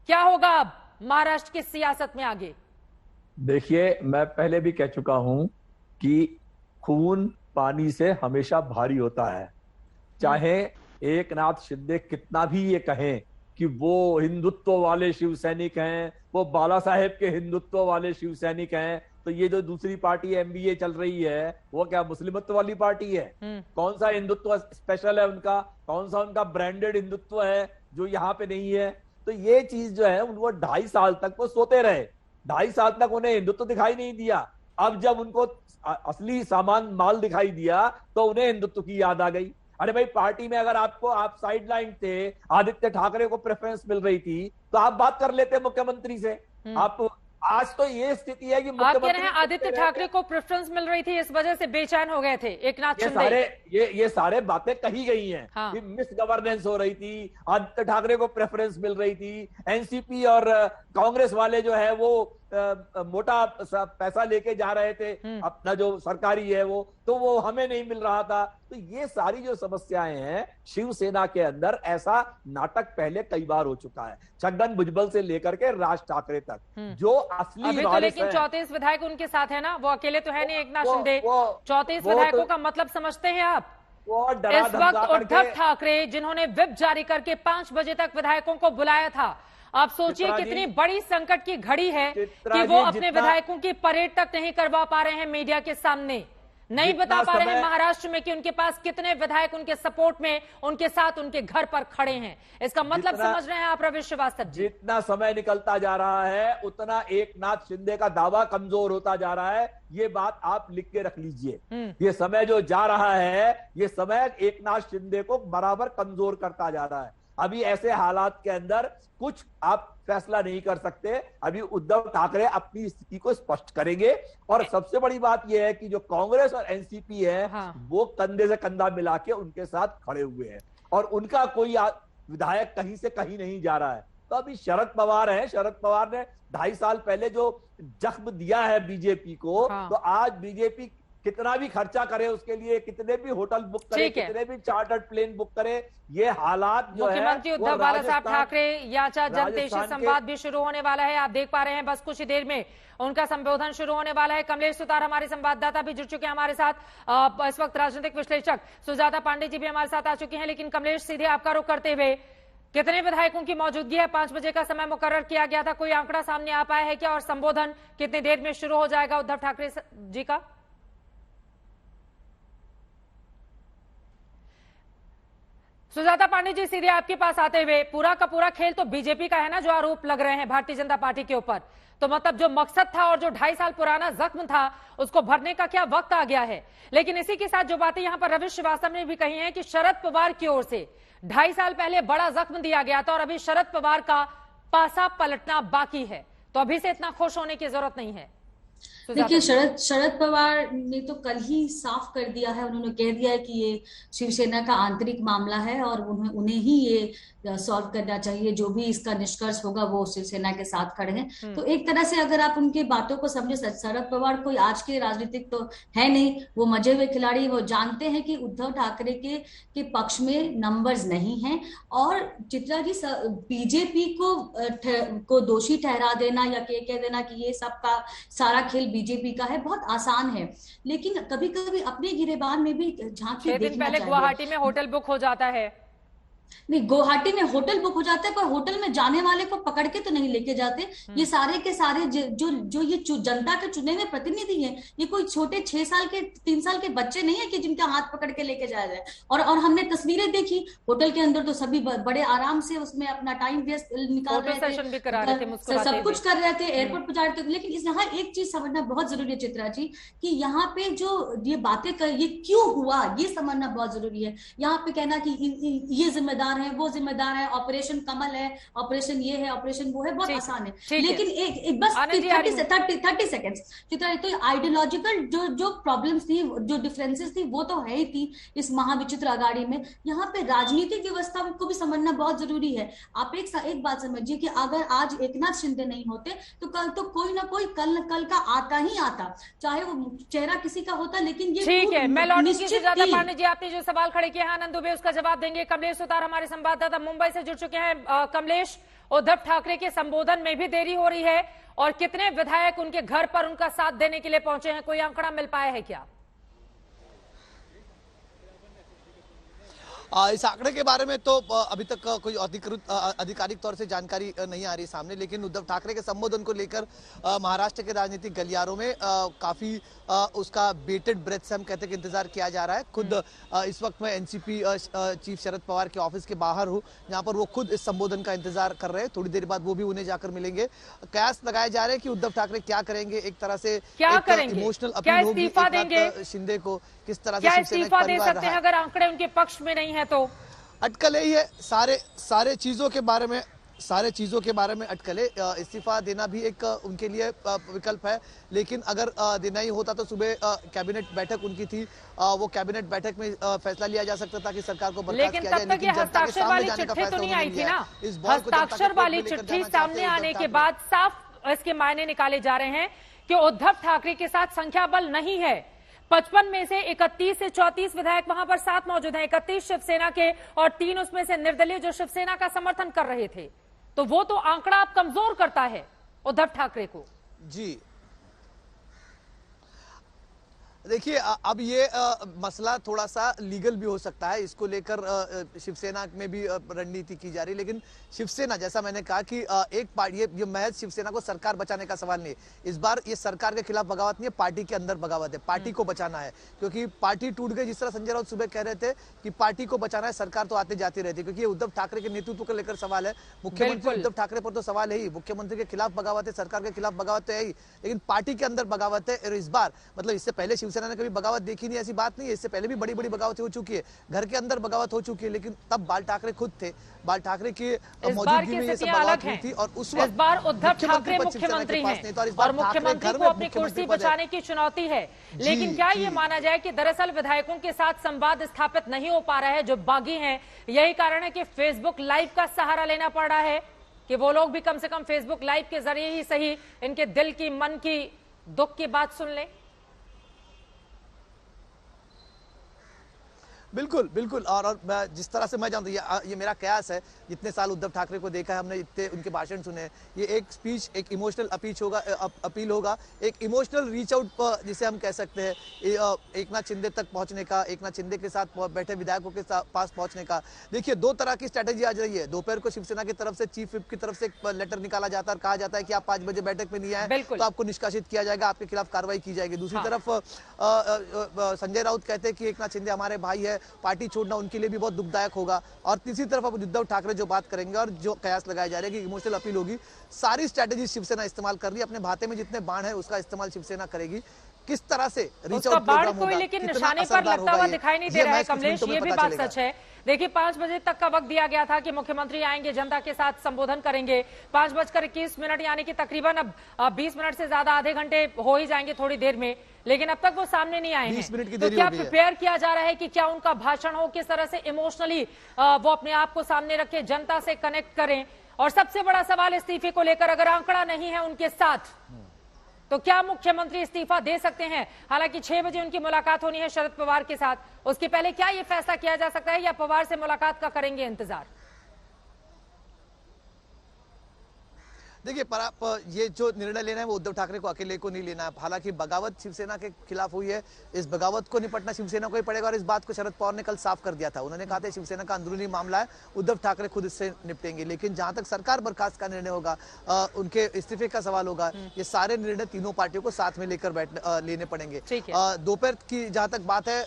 क्या होगा अब महाराष्ट्र की सियासत में आगे? देखिए, मैं पहले भी कह चुका हूं कि खून पानी से हमेशा भारी होता है। चाहे एकनाथ शिंदे कितना भी ये कहें कि वो हिंदुत्व वाले शिव सैनिक हैं, वो बाला साहेब के हिंदुत्व वाले शिव सैनिक हैं, तो ये जो दूसरी पार्टी एमबीए चल रही है वो क्या मुस्लिमत्व वाली पार्टी है? कौन सा हिंदुत्व स्पेशल है उनका? कौन सा उनका ब्रांडेड हिंदुत्व है जो यहाँ पे नहीं है? तो ये चीज जो है उनको 2.5 साल तक वो सोते रहे। 2.5 साल तक उन्हें हिंदुत्व दिखाई नहीं दिया। अब जब उनको असली सामान माल दिखाई दिया तो उन्हें हिंदुत्व की याद आ गई। अरे भाई, पार्टी में अगर आप साइडलाइन थे, आदित्य ठाकरे को प्रेफरेंस मिल रही थी, तो आप बात कर लेते मुख्यमंत्री से। आप आज तो ये स्थिति है कि आप कह रहे हैं आदित्य ठाकरे को प्रेफरेंस मिल रही थी, इस वजह से बेचैन हो गए थे एकनाथ शिंदे। ये सारे बातें कही गई हैं। हाँ। कि मिस गवर्नेंस हो रही थी, आदित्य ठाकरे को प्रेफरेंस मिल रही थी, एनसीपी और कांग्रेस वाले जो है वो मोटा पैसा लेके जा रहे थे, अपना जो सरकारी है वो हमें नहीं मिल रहा था। तो ये सारी जो समस्याएं हैं शिवसेना के अंदर, ऐसा नाटक पहले कई बार हो चुका है, छगन भुजबल से लेकर के राज ठाकरे तक। जो असली अभी तो लेकिन 34 विधायक उनके साथ है ना, वो अकेले तो है नहीं एकनाथ शिंदे। 34 विधायकों का मतलब समझते हैं आप? इस वक्त उद्धव ठाकरे, जिन्होंने विप जारी करके 5 बजे तक विधायकों को बुलाया था, आप सोचिए कितनी बड़ी संकट की घड़ी है कि वो अपने विधायकों की परेड तक नहीं करवा पा रहे हैं मीडिया के सामने, नहीं बता पा रहे हैं महाराष्ट्र में कि उनके पास कितने विधायक उनके सपोर्ट में, उनके साथ, उनके घर पर खड़े हैं। इसका मतलब समझ रहे हैं आप रविश श्रीवास्तव जी? जितना समय निकलता जा रहा है उतना एकनाथ शिंदे का दावा कमजोर होता जा रहा है। ये बात आप लिख के रख लीजिए। ये समय जो जा रहा है, ये समय एकनाथ शिंदे को बराबर कमजोर करता जा रहा है। अभी ऐसे हालात के अंदर कुछ आप फैसला नहीं कर सकते। अभी उद्धव ठाकरे अपनी स्थिति को स्पष्ट करेंगे। और सबसे बड़ी बात यह है कि जो कांग्रेस और एनसीपी है, वो कंधे से कंधा मिला के उनके साथ खड़े हुए हैं और उनका कोई विधायक कहीं से कहीं नहीं जा रहा है। तो अभी शरद पवार है, शरद पवार ने 2.5 साल पहले जो जख्म दिया है बीजेपी को, तो आज बीजेपी कितना भी खर्चा करे उसके लिए, कितने भी होटल बुक करे, कितने भी चार्टर्ड प्लेन बुक करे, ये हालात जो है। मुख्यमंत्री उद्धव बाला साहब ठाकरे याचा जनतेशी संवाद भी शुरू होने वाला है, आप देख पा रहे हैं। बस कुछ ही देर में उनका संबोधन शुरू होने वाला है। कमलेश सुतार हमारे संवाददाता भी जुड़ चुके हैं हमारे साथ। इस वक्त राजनीतिक विश्लेषक सुजाता पांडे जी भी हमारे साथ आ चुके हैं। लेकिन कमलेश, सीधे आपका रुख करते हुए, कितने विधायकों की मौजूदगी है? 5 बजे का समय मुकर्रर किया गया था, कोई आंकड़ा सामने आ पाया है क्या? और संबोधन कितनी देर में शुरू हो जाएगा उद्धव ठाकरे जी का? सुजाता पांडे जी, सीधे आपके पास आते हुए, पूरा का पूरा खेल तो बीजेपी का है ना, जो आरोप लग रहे हैं भारतीय जनता पार्टी के ऊपर। तो मतलब जो मकसद था और जो 2.5 साल पुराना जख्म था, उसको भरने का क्या वक्त आ गया है? लेकिन इसी के साथ जो बातें यहां पर रविश श्रीवास्तव ने भी कही हैं कि शरद पवार की ओर से 2.5 साल पहले बड़ा जख्म दिया गया था और अभी शरद पवार का पासा पलटना बाकी है, तो अभी से इतना खुश होने की जरूरत नहीं है। देखिए, शरद पवार ने तो कल ही साफ कर दिया है, उन्होंने कह दिया है कि ये शिवसेना का आंतरिक मामला है और उन्हें ही ये सॉल्व करना चाहिए। जो भी इसका निष्कर्ष होगा वो शिवसेना के साथ खड़े हैं। तो एक तरह से अगर आप उनकी बातों को समझे, शरद पवार कोई आज के राजनीतिक तो है नहीं, वो मजे हुए खिलाड़ी। वो जानते हैं कि उद्धव ठाकरे के पक्ष में नंबर्स नहीं हैं। और चित्रा जी, बीजेपी को दोषी ठहरा देना या कह देना कि ये सबका सारा खेल बीजेपी का है, बहुत आसान है। लेकिन कभी कभी अपने गिरेबान में भी झांक के देखना चाहिए। पहले गुवाहाटी में होटल बुक हो जाता है, नहीं, गुवाहाटी में होटल बुक हो जाता है, पर होटल में जाने वाले को पकड़ के तो नहीं लेके जाते। ये सारे के सारे जो ये जनता के चुने हुए प्रतिनिधि हैं, ये कोई छोटे 6 साल के 3 साल के बच्चे नहीं है कि जिनका हाथ पकड़ के लेके जाया जाए। और हमने तस्वीरें देखी, होटल के अंदर तो सभी बड़े आराम से उसमें अपना टाइम वेस्ट निकाल रहे थे, सब कुछ कर रहे थे, एयरपोर्ट पर जा रहे थे। लेकिन यहाँ एक चीज समझना बहुत जरूरी है चित्रा जी, कि यहाँ पे जो ये बातें ये क्यों हुआ, ये समझना बहुत जरूरी है। यहाँ पे कहना कि ये जिम्मेदार है, वो जिम्मेदार है, ऑपरेशन कमल है, ऑपरेशन ये है, ऑपरेशन वो है, बहुत आसान है। लेकिन एक बस 30 सेकेंड्स चित्रा, तो आइडियोलॉजिकल जो प्रॉब्लम्स थी, जो डिफरेंसेस थी, वो तो है ही थी इस महाविचित्र अगाड़ी में। यहाँ पे राजनीतिक व्यवस्था को भी समझना बहुत जरूरी है। आप एक बात समझिए कि अगर आज एकनाथ शिंदे नहीं होते तो कल तो कोई ना कोई कल का आता ही आता, चाहे वो चेहरा किसी का होता। लेकिन ये ठीक है, मैं लौटूंगी से ज्यादा पांडे जी, आपने जो सवाल खड़े किए हैं आनंद दुबे उसका जवाब देंगे। कमलेश सुतार हमारे संवाददाता मुंबई से जुड़ चुके हैं। कमलेश, उद्धव ठाकरे के संबोधन में भी देरी हो रही है और कितने विधायक उनके घर पर उनका साथ देने के लिए पहुंचे हैं, कोई आंकड़ा मिल पाया है क्या? इस आंकड़े के बारे में तो अभी तक कोई अधिकृत आधिकारिक तौर से जानकारी नहीं आ रही सामने, लेकिन उद्धव ठाकरे के संबोधन को लेकर महाराष्ट्र के राजनीतिक गलियारों में काफी उसका बेटेड ब्रेथ से हम कहते हैं कि इंतजार किया जा रहा है। खुद इस वक्त मैं एनसीपी चीफ शरद पवार के ऑफिस के बाहर हूं, जहां पर वो खुद इस संबोधन का इंतजार कर रहे हैं। थोड़ी देर बाद वो भी उन्हें जाकर मिलेंगे। कयास लगाए जा रहे हैं कि उद्धव ठाकरे क्या करेंगे, एक तरह से इमोशनल अपील होगी एकनाथ शिंदे को, किस तरह से इस्तीफा दे सकते हैं अगर आंकड़े उनके पक्ष में नहीं है तो? अटकलें ही है, सारे चीजों के बारे में अटकलें। इस्तीफा देना भी एक उनके लिए विकल्प है, लेकिन अगर देना ही होता तो सुबह कैबिनेट बैठक उनकी थी, वो कैबिनेट बैठक में फैसला लिया जा सकता था कि सरकार को बर्खास्त किया जाए। लेकिन हस्ताक्षर वाली चिट्ठी तो नहीं आई थी ना। हस्ताक्षर वाली चिट्ठी सामने आने के बाद साफ इसके मायने निकाले जा रहे हैं कि उद्धव ठाकरे के साथ संख्या बल नहीं है। 55 में से 31 से 34 विधायक वहां पर साथ मौजूद हैं, 31 शिवसेना के और 3 उसमें से निर्दलीय जो शिवसेना का समर्थन कर रहे थे। तो वो तो आंकड़ा आप कमजोर करता है उद्धव ठाकरे को। जी देखिए, अब ये मसला थोड़ा सा लीगल भी हो सकता है, इसको लेकर शिवसेना में भी रणनीति की जा रही है। लेकिन शिवसेना, जैसा मैंने कहा कि एक पार्टी, ये महज शिवसेना को सरकार बचाने का सवाल नहीं है। इस बार ये सरकार के खिलाफ बगावत नहीं है, पार्टी के अंदर बगावत है। पार्टी को बचाना है, क्योंकि पार्टी टूट गई। जिस तरह संजय राउत सुबह कह रहे थे कि पार्टी को बचाना है, सरकार तो आते जाती रहती है, क्योंकि ये उद्धव ठाकरे के नेतृत्व को लेकर सवाल है। मुख्यमंत्री उद्धव ठाकरे पर तो सवाल है ही, मुख्यमंत्री के खिलाफ बगावत है, सरकार के खिलाफ बगावत तो है ही, लेकिन पार्टी के अंदर बगावत है। और इस बार मतलब इससे पहले शिवसेना ने कभी बगावत देखी नहीं, ऐसी बात नहीं है। इससे पहले भी बड़ी बड़ी बगावत हो चुकी है, घर के अंदर बगावत हो चुकी है, लेकिन तब बाल ठाकरे खुद थे, बाल ठाकरे की मौजूदगी में ये सब बगावत हुई थी। और उस वक्त इस बार उद्धव ठाकरे मुख्यमंत्री हैं और मुख्यमंत्री को अपनी कुर्सी बचाने की चुनौती है। लेकिन क्या ये माना जाए कि दरअसल विधायकों के साथ संवाद स्थापित नहीं हो पा रहा है जो बागी हैं? यही कारण है कि फेसबुक लाइव का सहारा लेना पड़ रहा है कि वो लोग भी कम से कम फेसबुक लाइव के जरिए ही सही इनके दिल की, मन की, दुख की बात सुन लें। बिल्कुल बिल्कुल। और जिस तरह से मैं जानता हूँ, ये मेरा कयास है, जितने साल उद्धव ठाकरे को देखा है हमने, इतने उनके भाषण सुने हैं, ये एक स्पीच, एक इमोशनल अपील होगा, एक इमोशनल रीच आउट जिसे हम कह सकते हैं, एकनाथ शिंदे तक पहुंचने का, एकनाथ शिंदे के साथ बैठे विधायकों के पास पहुंचने का। देखिए, 2 तरह की स्ट्रैटेजी आ रही है। दोपहर को शिवसेना की तरफ से चीफ विप की तरफ से एक लेटर निकाला जाता है और कहा जाता है कि आप 5 बजे बैठक में नहीं आए तो आपको निष्कासित किया जाएगा, आपके खिलाफ कार्रवाई की जाएगी। दूसरी तरफ संजय राउत कहते हैं कि एकनाथ शिंदे हमारे भाई है, पार्टी छोड़ना उनके लिए भी बहुत दुखदायक होगा। और तीसरी तरफ अब उद्धव ठाकरे जो बात करेंगे और जो कयास लगाए जा रहे हैं कि इमोशनल अपील होगी, सारी स्ट्रैटेजी शिवसेना इस्तेमाल कर रही है। अपने भाते में जितने बाण है उसका इस्तेमाल शिवसेना करेगी। किस तरह से रीच आउट प्रोग्राम होगा, लेकिन निशाने पर लगता हुआ दिखाई नहीं दे रहा है कमलेश, ये भी बात सच है। देखिए, 5 बजे तक का वक्त दिया गया था कि मुख्यमंत्री आएंगे, जनता के साथ संबोधन करेंगे। 5:21 यानी कि तकरीबन अब 20 मिनट से ज्यादा, आधे घंटे हो ही जाएंगे थोड़ी देर में, लेकिन अब तक वो सामने नहीं आए हैं। तो क्या प्रिपेयर किया जा रहा है कि क्या उनका भाषण हो, किस तरह से इमोशनली वो अपने आप को सामने रखे, जनता से कनेक्ट करें? और सबसे बड़ा सवाल इस्तीफे को लेकर, अगर आंकड़ा नहीं है उनके साथ तो क्या मुख्यमंत्री इस्तीफा दे सकते हैं? हालांकि 6 बजे उनकी मुलाकात होनी है शरद पवार के साथ, उसके पहले क्या ये फैसला किया जा सकता है या पवार से मुलाकात का करेंगे इंतजार? देखिए ये जो निर्णय लेना है वो उद्धव ठाकरे को अकेले को नहीं लेना है। हालांकि बगावत शिवसेना के खिलाफ हुई है, इस बगावत को निपटना शिवसेना को ही पड़ेगा और इस बात को शरद पवार ने कल साफ कर दिया था। उन्होंने कहा था शिवसेना का अंदरूनी मामला है, उद्धव ठाकरे खुद इससे निपटेंगे। लेकिन जहां तक सरकार बर्खास्त का निर्णय होगा, उनके इस्तीफे का सवाल होगा, ये सारे निर्णय तीनों पार्टियों को साथ में लेकर लेने पड़ेंगे। दोपहर की जहां तक बात है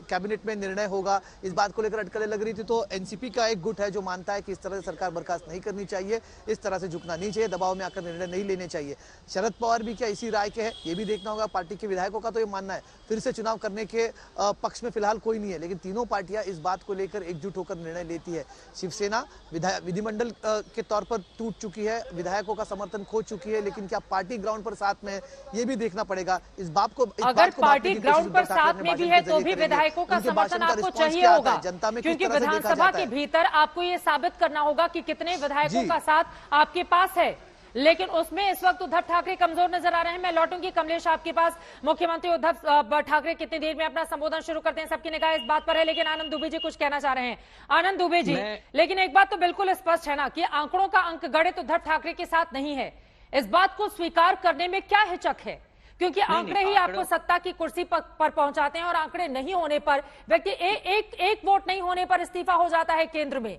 कैबिनेट में निर्णय होगा, इस बात को लेकर अटकलें लग रही थी, तो एनसीपी का एक गुट है जो मानता है कि इस तरह से सरकार बर्खास्त नहीं करनी चाहिए, इस तरह से झुकना नहीं चाहिए, दबाव में आकर निर्णय नहीं लेने चाहिए। शरद पवार भी क्या इसी राय के हैं, ये भी देखना होगा। पार्टी के विधायकों का तो ये मानना है फिर से चुनाव करने के पक्ष में फिलहाल कोई नहीं है, लेकिन तीनों पार्टियां इस बात को लेकर एकजुट होकर निर्णय लेती है। शिवसेना विधिमंडल के तौर पर टूट चुकी है, विधायकों का समर्थन खो चुकी है, लेकिन क्या पार्टी ग्राउंड पर साथ में, ये भी देखना पड़ेगा। इस बात को अगर पार्टी ग्राउंड पर साथ में भी है तो भी विधायकों का समर्थन आपको चाहिए होगा, क्योंकि विधानसभा के भीतर आपको ये साबित करना होगा कि कितने विधायकों का साथ आपके पास है। लेकिन उसमें इस वक्त उद्धव ठाकरे कमजोर नजर आ रहे हैं। मैं लौटूंगी कमलेश आपके पास। मुख्यमंत्री उद्धव ठाकरे कितनी देर में अपना संबोधन शुरू करते हैं, सबकी निगाह इस बात पर है। लेकिन आनंद दुबे जी कुछ कहना चाह रहे हैं। आनंद दुबे जी, लेकिन एक बात तो बिल्कुल स्पष्ट है ना कि आंकड़ों का अंक गणित उद्धव ठाकरे के साथ नहीं है। इस बात को स्वीकार करने में क्या हिचक है, क्योंकि आंकड़े ही आपको सत्ता की कुर्सी पर पहुंचाते हैं और आंकड़े नहीं होने पर व्यक्ति एक वोट नहीं होने पर इस्तीफा हो जाता है केंद्र में।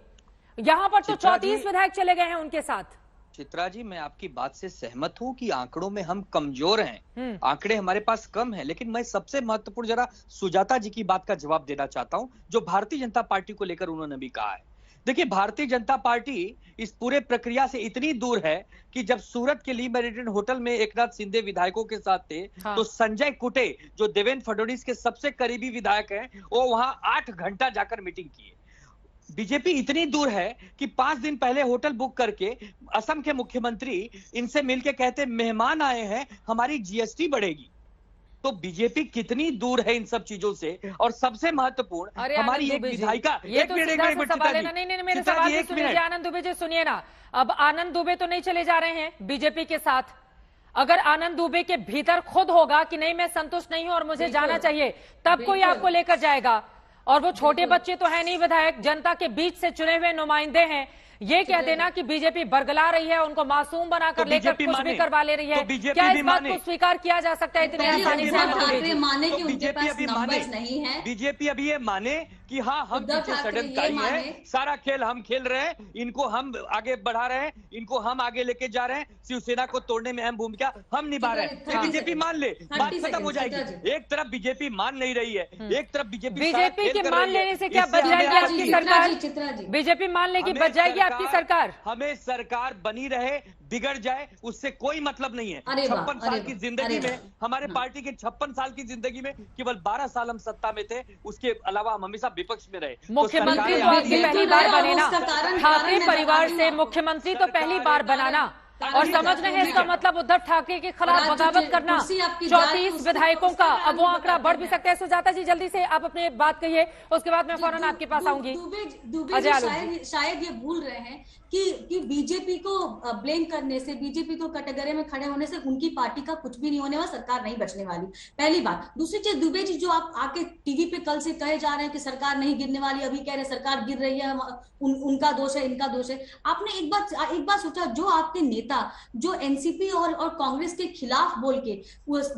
यहां पर तो 34 विधायक चले गए हैं उनके साथ। चित्रा जी, मैं आपकी बात से सहमत हूं कि आंकड़ों में हम कमजोर हैं, आंकड़े हमारे पास कम हैं, लेकिन मैं सबसे महत्वपूर्ण जरा सुजाता जी की बात का जवाब देना चाहता हूं, जो भारतीय जनता पार्टी को लेकर उन्होंने भी कहा है। देखिए, भारतीय जनता पार्टी इस पूरे प्रक्रिया से इतनी दूर है कि जब सूरत के ली मेरिडियन होटल में एकनाथ शिंदे विधायकों के साथ थे, तो संजय कुटे जो देवेंद्र फडणवीस के सबसे करीबी विधायक हैं, वो वहां 8 घंटा जाकर मीटिंग किए। बीजेपी इतनी दूर है कि 5 दिन पहले होटल बुक करके असम के मुख्यमंत्री इनसे मिलके कहते मेहमान आए हैं, हमारी जीएसटी बढ़ेगी। तो बीजेपी कितनी दूर है इन सब चीजों से। और सबसे महत्वपूर्ण हमारी एक विधायिका, ये तो सीधा सा सवाल है ना। नहीं, मेरे सवाल को सुनिए आनंद दुबे जी, सुनिए ना। अब आनंद दुबे तो नहीं चले जा रहे हैं बीजेपी के साथ। अगर आनंद दुबे के भीतर खुद होगा कि नहीं मैं संतुष्ट नहीं हूं और मुझे जाना चाहिए, तब कोई आपको लेकर जाएगा। और वो छोटे बच्चे तो है नहीं विधायक, जनता के बीच से चुने हुए नुमाइंदे हैं। ये कह देना कि बीजेपी बरगला रही है, उनको मासूम बनाकर लेकर कुछ भी करवा ले रही है, क्या इस बात को स्वीकार किया जा सकता है इतनी आसानी से? माने कि उनके पास नंबर्स नहीं है। बीजेपी अभी ये माने कि हाँ, हम पीछे षड्यंत्रकारी हैं, सारा खेल हम खेल रहे हैं, इनको हम आगे बढ़ा रहे हैं, इनको हम आगे लेके जा रहे हैं, शिवसेना को तोड़ने में अहम भूमिका हम निभा रहे हैं। बीजेपी मान ले, बात खत्म हो जाएगी। एक तरफ बीजेपी मान नहीं रही है, एक तरफ बीजेपी के मान लेने से क्या बच जाएगी आपकी सरकार? बीजेपी मान लेगी बच जाएगी आपकी सरकार? हमें सरकार बनी रहे, बिगड़ जाए, उससे कोई मतलब नहीं है। 56 साल की जिंदगी में, हमारे पार्टी के 56 साल की जिंदगी में केवल 12 साल हम सत्ता में थे, उसके अलावा हम हमेशा विपक्ष में रहे। मुख्यमंत्री तो आपकी पहली बार बने ना, ठाकरे परिवार से मुख्यमंत्री तो पहली बार बनाना, और समझ रहे हैं इसका मतलब उद्धव ठाकरे के खिलाफ बगावत करना 34 विधायकों का। अब वो आंकड़ा बढ़ भी सकता है। सुजाता जी जल्दी से आप अपनी बात कहिए, उसके बाद मैं फौरन आपके पास आऊंगी। शायद ये भूल रहे हैं कि बीजेपी को ब्लेम करने से, बीजेपी को कटघरे में खड़े होने से उनकी पार्टी का कुछ भी नहीं होने वाला, सरकार नहीं बचने वाली, पहली बात। दूसरी चीज, दुबे जी जो आप आके टीवी पे कल से कहे जा रहे हैं कि सरकार नहीं गिरने वाली, अभी कह रहे सरकार गिर रही है, उनका दोष है, इनका दोष है। आपने एक बात सोचा, जो आपके नेता जो एनसीपी और कांग्रेस के खिलाफ बोल के,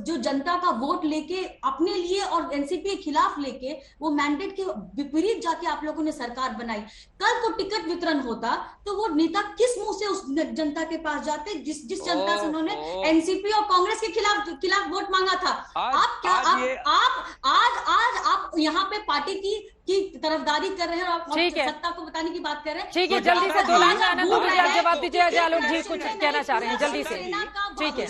जो जनता का वोट लेके अपने लिए और एनसीपी के खिलाफ लेके वो मैंडेट के विपरीत जाके आप लोगों ने सरकार बनाई, कल को टिकट वितरण होता तो वो नेता किस मुंह से उस जनता के पास जाते जिस जनता से उन्होंने एनसीपी और कांग्रेस के खिलाफ वोट मांगा था? आज आप यहाँ पे पार्टी की तरफदारी कर रहे हैं और सत्ता को बताने की बात कर रहे हैं। ठीक है, जल्दी से 2 लाइन आनंद दुबे आप जवाब दीजिए। अजय आलोक जी कुछ कहना चाह रहे हैं, जल्दी से। ठीक है,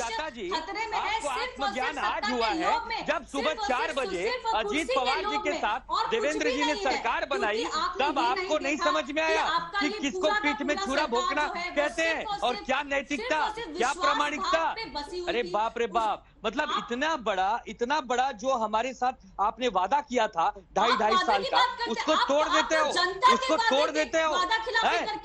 खतरे में है आत्मज्ञान आज हुआ है जब सुबह 4 बजे अजीत पवार जी के साथ देवेंद्र जी ने सरकार बनाई, तब आपको नहीं समझ में आया कि किसको पीठ में छुरा भोंकना कहते हैं, और क्या नैतिकता, क्या प्रामाणिकता। अरे बाप रे बाप, मतलब इतना बड़ा जो हमारे साथ आपने वादा किया था 2.5 साल का, उसको तोड़ देते हो, उसको तोड़ देते हो।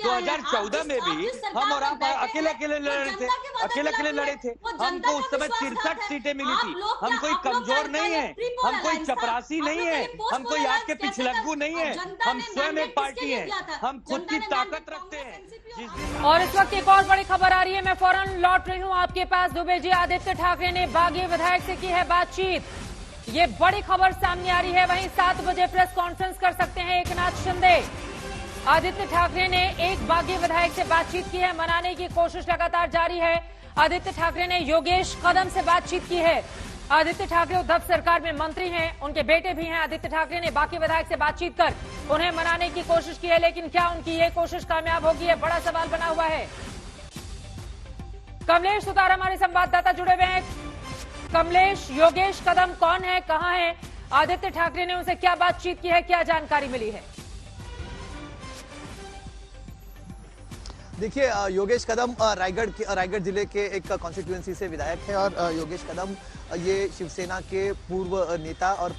2014 में भी हम और आप अकेले लड़े थे। हमको उस समय 63 सीटें मिली थी। हम कोई कमजोर नहीं है, हम कोई चपरासी नहीं है, हम कोई आपके पिछलग्गू नहीं है, हम स्वयं एक पार्टी है, हम खुद की ताकत रखते हैं। और इस वक्त एक और बड़ी खबर आ रही है, मैं फौरन लौट रही हूं आपके पास। दुबे जी, आदित्य ठाकरे ने बागी विधायक से की है बातचीत, ये बड़ी खबर सामने आ रही है। वहीं 7 बजे प्रेस कॉन्फ्रेंस कर सकते हैं एकनाथ शिंदे। आदित्य ठाकरे ने एक बागी विधायक से बातचीत की है, मनाने की कोशिश लगातार जारी है। आदित्य ठाकरे ने योगेश कदम से बातचीत की है। आदित्य ठाकरे उद्धव सरकार में मंत्री हैं, उनके बेटे भी हैं। आदित्य ठाकरे ने बाकी विधायक से बातचीत कर उन्हें मनाने की कोशिश की है, लेकिन क्या उनकी ये कोशिश कामयाब होगी, ये बड़ा सवाल बना हुआ है। कमलेश सुतार हमारे संवाददाता जुड़े हुए हैं। कमलेश, योगेश कदम कौन है, कहां है, आदित्य ठाकरे ने उनसे क्या बातचीत की है, क्या जानकारी मिली है? देखिए, योगेश कदम रायगढ़ जिले के एक कॉन्स्टिट्यूएंसी से विधायक है और योगेश कदम ये शिवसेना के पूर्व नेता और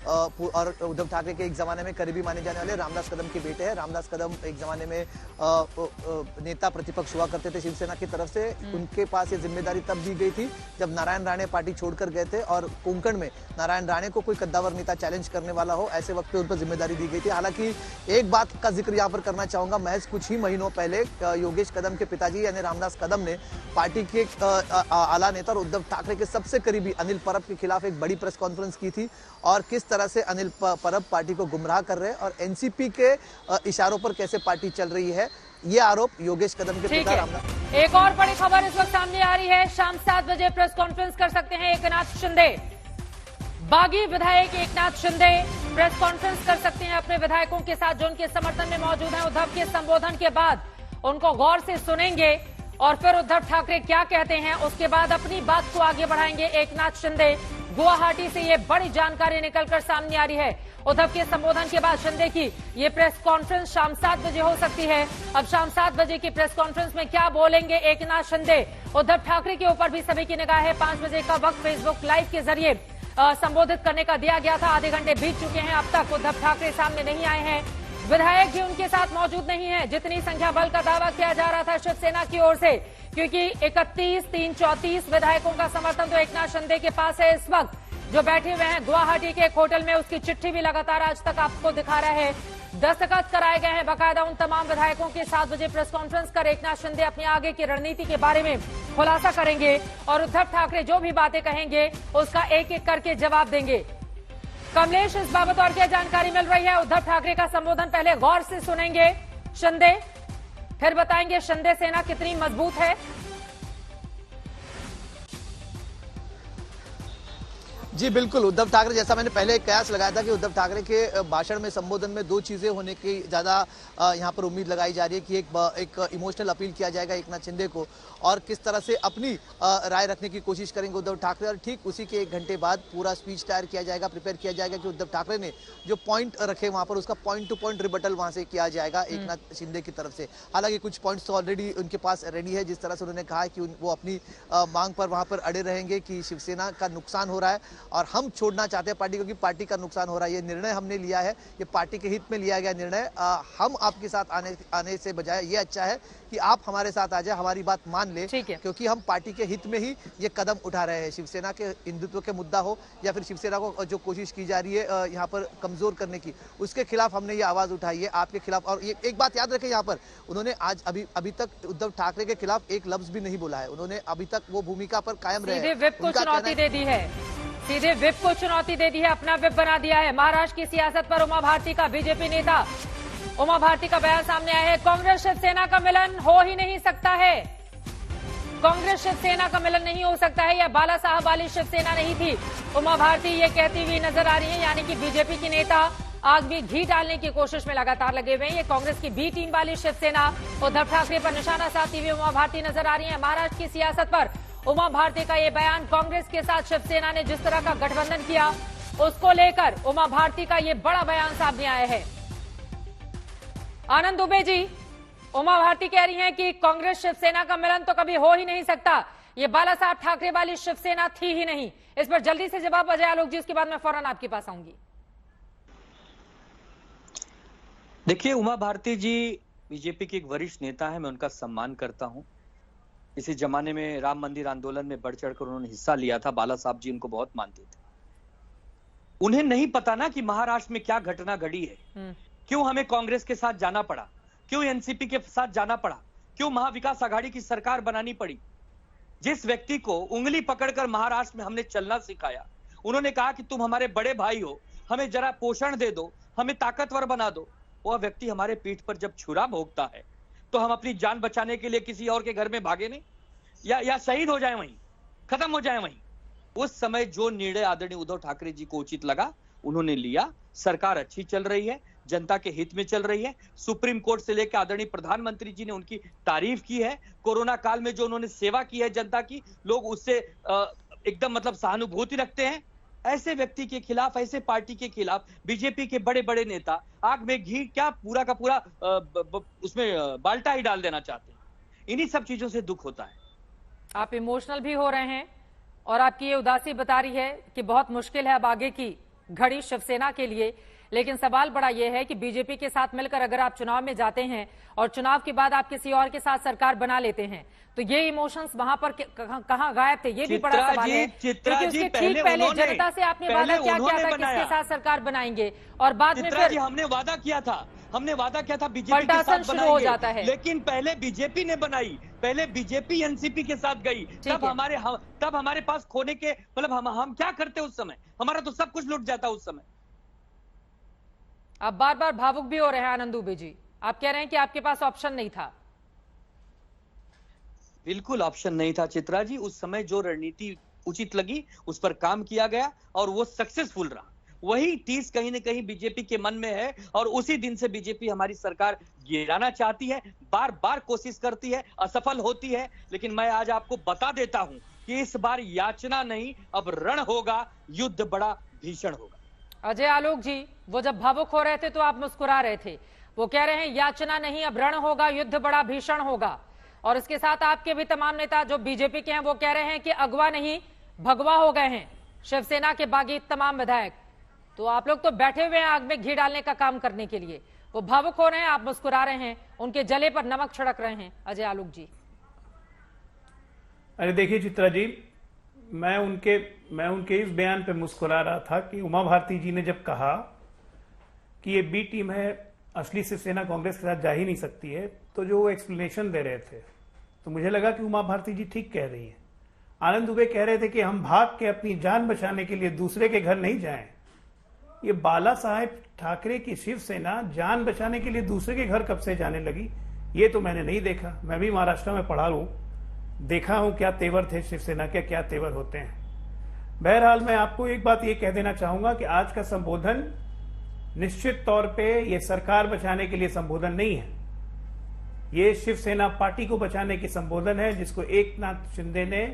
उद्धव ठाकरे के एक जमाने में करीबी माने जाने वाले रामदास कदम के बेटे हैं। रामदास कदम एक जमाने में नेता प्रतिपक्ष हुआ करते थे शिवसेना की तरफ से। उनके पास ये जिम्मेदारी तब दी गई थी जब नारायण राणे पार्टी छोड़कर गए थे और कोंकण में नारायण राणे को कोई कद्दावर नेता चैलेंज करने वाला हो, ऐसे वक्त पे उन पर जिम्मेदारी दी गई थी। हालांकि एक बात का जिक्र यहाँ पर करना चाहूंगा, महज कुछ ही महीनों पहले योगेश कदम के पिताजी यानी रामदास कदम ने पार्टी के आला नेता और उद्धव ठाकरे के सबसे करीबी अनिल परब के खिलाफ एक बड़ी प्रेस कॉन्फ्रेंस की थी और किस तरह से अनिल परब पार्टी को गुमराह कर रहे हैं और एनसीपी के इशारों पर कैसे पार्टी चल रही है, ये आरोप योगेश कदम के पिता रामदास। एक और बड़ी खबर इस वक्त सामने आ रही है, शाम 7 बजे प्रेस कॉन्फ्रेंस कर सकते हैं एकनाथ शिंदे। बागी विधायक एकनाथ शिंदे प्रेस कॉन्फ्रेंस कर सकते हैं अपने विधायकों के साथ जो उनके समर्थन में मौजूद हैं। उद्धव के संबोधन के बाद उनको गौर से सुनेंगे और फिर उद्धव ठाकरे क्या कहते हैं उसके बाद अपनी बात को आगे बढ़ाएंगे एकनाथ शिंदे। गुवाहाटी से ये बड़ी जानकारी निकलकर सामने आ रही है। उद्धव के संबोधन के बाद शिंदे की ये प्रेस कॉन्फ्रेंस शाम 7 बजे हो सकती है। अब शाम 7 बजे की प्रेस कॉन्फ्रेंस में क्या बोलेंगे एकनाथ शिंदे, उद्धव ठाकरे के ऊपर भी सभी की निगाह है। 5 बजे का वक्त फेसबुक लाइव के जरिए संबोधित करने का दिया गया था। आधे घंटे बीत चुके हैं, अब तक उद्धव ठाकरे सामने नहीं आए हैं, विधायक भी उनके साथ मौजूद नहीं है जितनी संख्या बल का दावा किया जा रहा था शिवसेना की ओर से, क्योंकि 31, 3, 34 विधायकों का समर्थन तो एकनाथ शिंदे के पास है। इस वक्त जो बैठे हुए हैं गुवाहाटी के एक होटल में, उसकी चिट्ठी भी लगातार आज तक आपको दिखा रहा है। दस्तखत कराए गए हैं बाकायदा उन तमाम विधायकों के। 7 बजे प्रेस कॉन्फ्रेंस कर एकनाथ शिंदे अपनी आगे की रणनीति के बारे में खुलासा करेंगे और उद्धव ठाकरे जो भी बातें कहेंगे उसका एक एक करके जवाब देंगे। कमलेश, इस बाबत और क्या जानकारी मिल रही है? उद्धव ठाकरे का संबोधन पहले गौर से सुनेंगे शिंदे, फिर बताएंगे शिंदे सेना कितनी मजबूत है। जी बिल्कुल, उद्धव ठाकरे, जैसा मैंने पहले एक कयास लगाया था कि उद्धव ठाकरे के भाषण में संबोधन में 2 चीजें होने की ज्यादा यहाँ पर उम्मीद लगाई जा रही है कि एक इमोशनल अपील किया जाएगा एकनाथ शिंदे को और किस तरह से अपनी राय रखने की कोशिश करेंगे उद्धव ठाकरे, और ठीक उसी के 1 घंटे बाद पूरा स्पीच तैयार किया जाएगा, प्रिपेयर किया जाएगा कि उद्धव ठाकरे ने जो पॉइंट रखे वहां पर उसका पॉइंट टू पॉइंट रिबटल वहां से किया जाएगा एकनाथ शिंदे की तरफ से। हालांकि कुछ पॉइंट्स तो ऑलरेडी उनके पास रेडी है, जिस तरह से उन्होंने कहा कि वो अपनी मांग पर वहां पर अड़े रहेंगे कि शिवसेना का नुकसान हो रहा है और हम छोड़ना चाहते हैं पार्टी, क्योंकि पार्टी का नुकसान हो रहा है। ये निर्णय हमने लिया है, ये पार्टी के हित में लिया गया निर्णय। हम आपके साथ आने से बजाय ये अच्छा है कि आप हमारे साथ आ जाए, हमारी बात मान ले, क्योंकि हम पार्टी के हित में ही ये कदम उठा रहे हैं। शिवसेना के हिंदुत्व के मुद्दा हो या फिर शिवसेना को जो कोशिश की जा रही है यहाँ पर कमजोर करने की, उसके खिलाफ हमने ये आवाज उठाई है आपके खिलाफ। और ये एक बात याद रखें, यहाँ पर उन्होंने आज अभी तक उद्धव ठाकरे के खिलाफ एक लफ्ज भी नहीं बोला है। उन्होंने अभी तक वो भूमिका पर कायम रहे। सीधे विप को चुनौती दे दी है, सीधे विप को चुनौती दे दी है, अपना विप बना दिया है। महाराष्ट्र की सियासत पर उमा भारती का, बीजेपी नेता उमा भारती का बयान सामने आया है। कांग्रेस शिवसेना का मिलन हो ही नहीं सकता है, कांग्रेस शिवसेना का मिलन नहीं हो सकता है, यह बाला साहब वाली शिवसेना नहीं थी। उमा भारती ये कहती हुई नजर आ रही है, यानी कि बीजेपी की नेता आग में घी डालने की कोशिश में लगातार लगे हुए हैं। ये कांग्रेस की बी टीम वाली शिवसेना उद्धव ठाकरे पर निशाना साधती हुई उमा भारती नजर आ रही है। महाराष्ट्र की सियासत पर उमा भारती का ये बयान, कांग्रेस के साथ शिवसेना ने जिस तरह का गठबंधन किया उसको लेकर उमा भारती का ये बड़ा बयान सामने आया है। आनंद दुबे जी, उमा भारती कह रही हैं कि कांग्रेस शिवसेना का मिलन तो कभी हो ही नहीं सकता, ये बाला साहब ठाकरे वाली शिवसेना थी ही नहीं। इस पर जल्दी से जवाब अजय आलोक जी, इसके बाद मैं फौरन आपके पास आऊंगी। देखिए, उमा भारती जी बीजेपी की एक वरिष्ठ नेता है, मैं उनका सम्मान करता हूं। इसी जमाने में राम मंदिर आंदोलन में बढ़ चढ़कर उन्होंने हिस्सा लिया था। बाला साहब जी उनको बहुत मानते थे। उन्हें नहीं पता ना कि महाराष्ट्र में क्या घटना घटी है, क्यों हमें कांग्रेस के साथ जाना पड़ा, क्यों एनसीपी के साथ जाना पड़ा, क्यों महाविकास आघाड़ी की सरकार बनानी पड़ी। जिस व्यक्ति को उंगली पकड़कर महाराष्ट्र में हमने चलना सिखाया, उन्होंने कहा कि तुम हमारे बड़े भाई हो, हमें जरा पोषण दे दो, हमें ताकतवर बना दो। वह व्यक्ति हमारे पीठ पर जब छुरा भोगता है तो हम अपनी जान बचाने के लिए किसी और के घर में भागे नहीं, या शहीद हो जाए वहीं, खत्म हो जाए वहीं। उस समय जो निर्णय आदरणीय उद्धव ठाकरे जी को उचित लगा उन्होंने लिया। सरकार अच्छी चल रही है, जनता के हित में चल रही है। सुप्रीम कोर्ट से लेकर आदरणीय प्रधानमंत्री जी ने उनकी तारीफ की है। कोरोना काल में जो उन्होंने सेवा की है जनता की, लोग उससे एकदम मतलब सहानुभूति रखते हैं। ऐसे व्यक्ति के खिलाफ, ऐसे पार्टी के खिलाफ बीजेपी के बड़े बड़े नेता आग में घी क्या पूरा का पूरा उसमें बाल्टा ही डाल देना चाहते हैं। इन्हीं सब चीजों से दुख होता है। आप इमोशनल भी हो रहे हैं और आपकी ये उदासी बता रही है कि बहुत मुश्किल है अब आगे की घड़ी शिवसेना के लिए। लेकिन सवाल बड़ा यह है कि बीजेपी के साथ मिलकर अगर आप चुनाव में जाते हैं और चुनाव के बाद आप किसी और के साथ सरकार बना लेते हैं, तो ये इमोशंस वहां पर कहां गायब थे, ये भी बड़ा सवाल है। क्योंकि उसके ठीक पहले जनता से आपने वादा क्या किया था कि इसके साथ सरकार बनाएंगे, और बाद में फिर हमने वादा किया था बीजेपी के साथ शुरू हो जाता है। लेकिन पहले बीजेपी ने बनाई, पहले बीजेपी एनसीपी के साथ गई, तब हमारे पास खोने के मतलब हम क्या करते उस समय, हमारा तो सब कुछ लुट जाता उस समय। आप बार बार भावुक भी हो रहे हैं आनंद दुबे जी, आप कह रहे हैं कि आपके पास ऑप्शन नहीं था। बिल्कुल ऑप्शन नहीं था चित्रा जी। उस समय जो रणनीति उचित लगी उस पर काम किया गया और वो सक्सेसफुल रहा। वही टीस कहीं न कहीं बीजेपी के मन में है और उसी दिन से बीजेपी हमारी सरकार गिराना चाहती है, बार बार कोशिश करती है, असफल होती है। लेकिन मैं आज आपको बता देता हूं कि इस बार याचना नहीं, अब रण होगा, युद्ध बड़ा भीषण होगा। अजय आलोक जी, वो जब भावुक हो रहे थे तो आप मुस्कुरा रहे थे। वो कह रहे हैं याचना नहीं, अब रण होगा, युद्ध बड़ा भीषण होगा। और इसके साथ आपके भी तमाम नेता जो बीजेपी के हैं वो कह रहे हैं कि अगवा नहीं भगवा हो गए हैं शिवसेना के बागी तमाम विधायक। तो आप लोग तो बैठे हुए हैं आग में घी डालने का काम करने के लिए। वो भावुक हो रहे हैं, आप मुस्कुरा रहे हैं, उनके जले पर नमक छिड़क रहे हैं। अजय आलोक जी, अरे देखिए चित्रा जी, मैं उनके इस बयान पे मुस्कुरा रहा था कि उमा भारती जी ने जब कहा कि ये बी टीम है, असली शिवसेना कांग्रेस के साथ जा ही नहीं सकती है, तो जो वो एक्सप्लेनेशन दे रहे थे तो मुझे लगा कि उमा भारती जी ठीक कह रही है। आनंद दुबे कह रहे थे कि हम भाग के अपनी जान बचाने के लिए दूसरे के घर नहीं जाएं। ये बाला साहेब ठाकरे की शिवसेना जान बचाने के लिए दूसरे के घर कब से जाने लगी, ये तो मैंने नहीं देखा। मैं भी महाराष्ट्र में पढ़ा हूं, देखा हूं क्या तेवर थे शिवसेना के, क्या तेवर होते हैं। बहरहाल मैं आपको एक बात ये कह देना चाहूंगा कि आज का संबोधन निश्चित तौर पे ये सरकार बचाने के लिए संबोधन नहीं है, ये शिवसेना पार्टी को बचाने की संबोधन है, जिसको एकनाथ शिंदे ने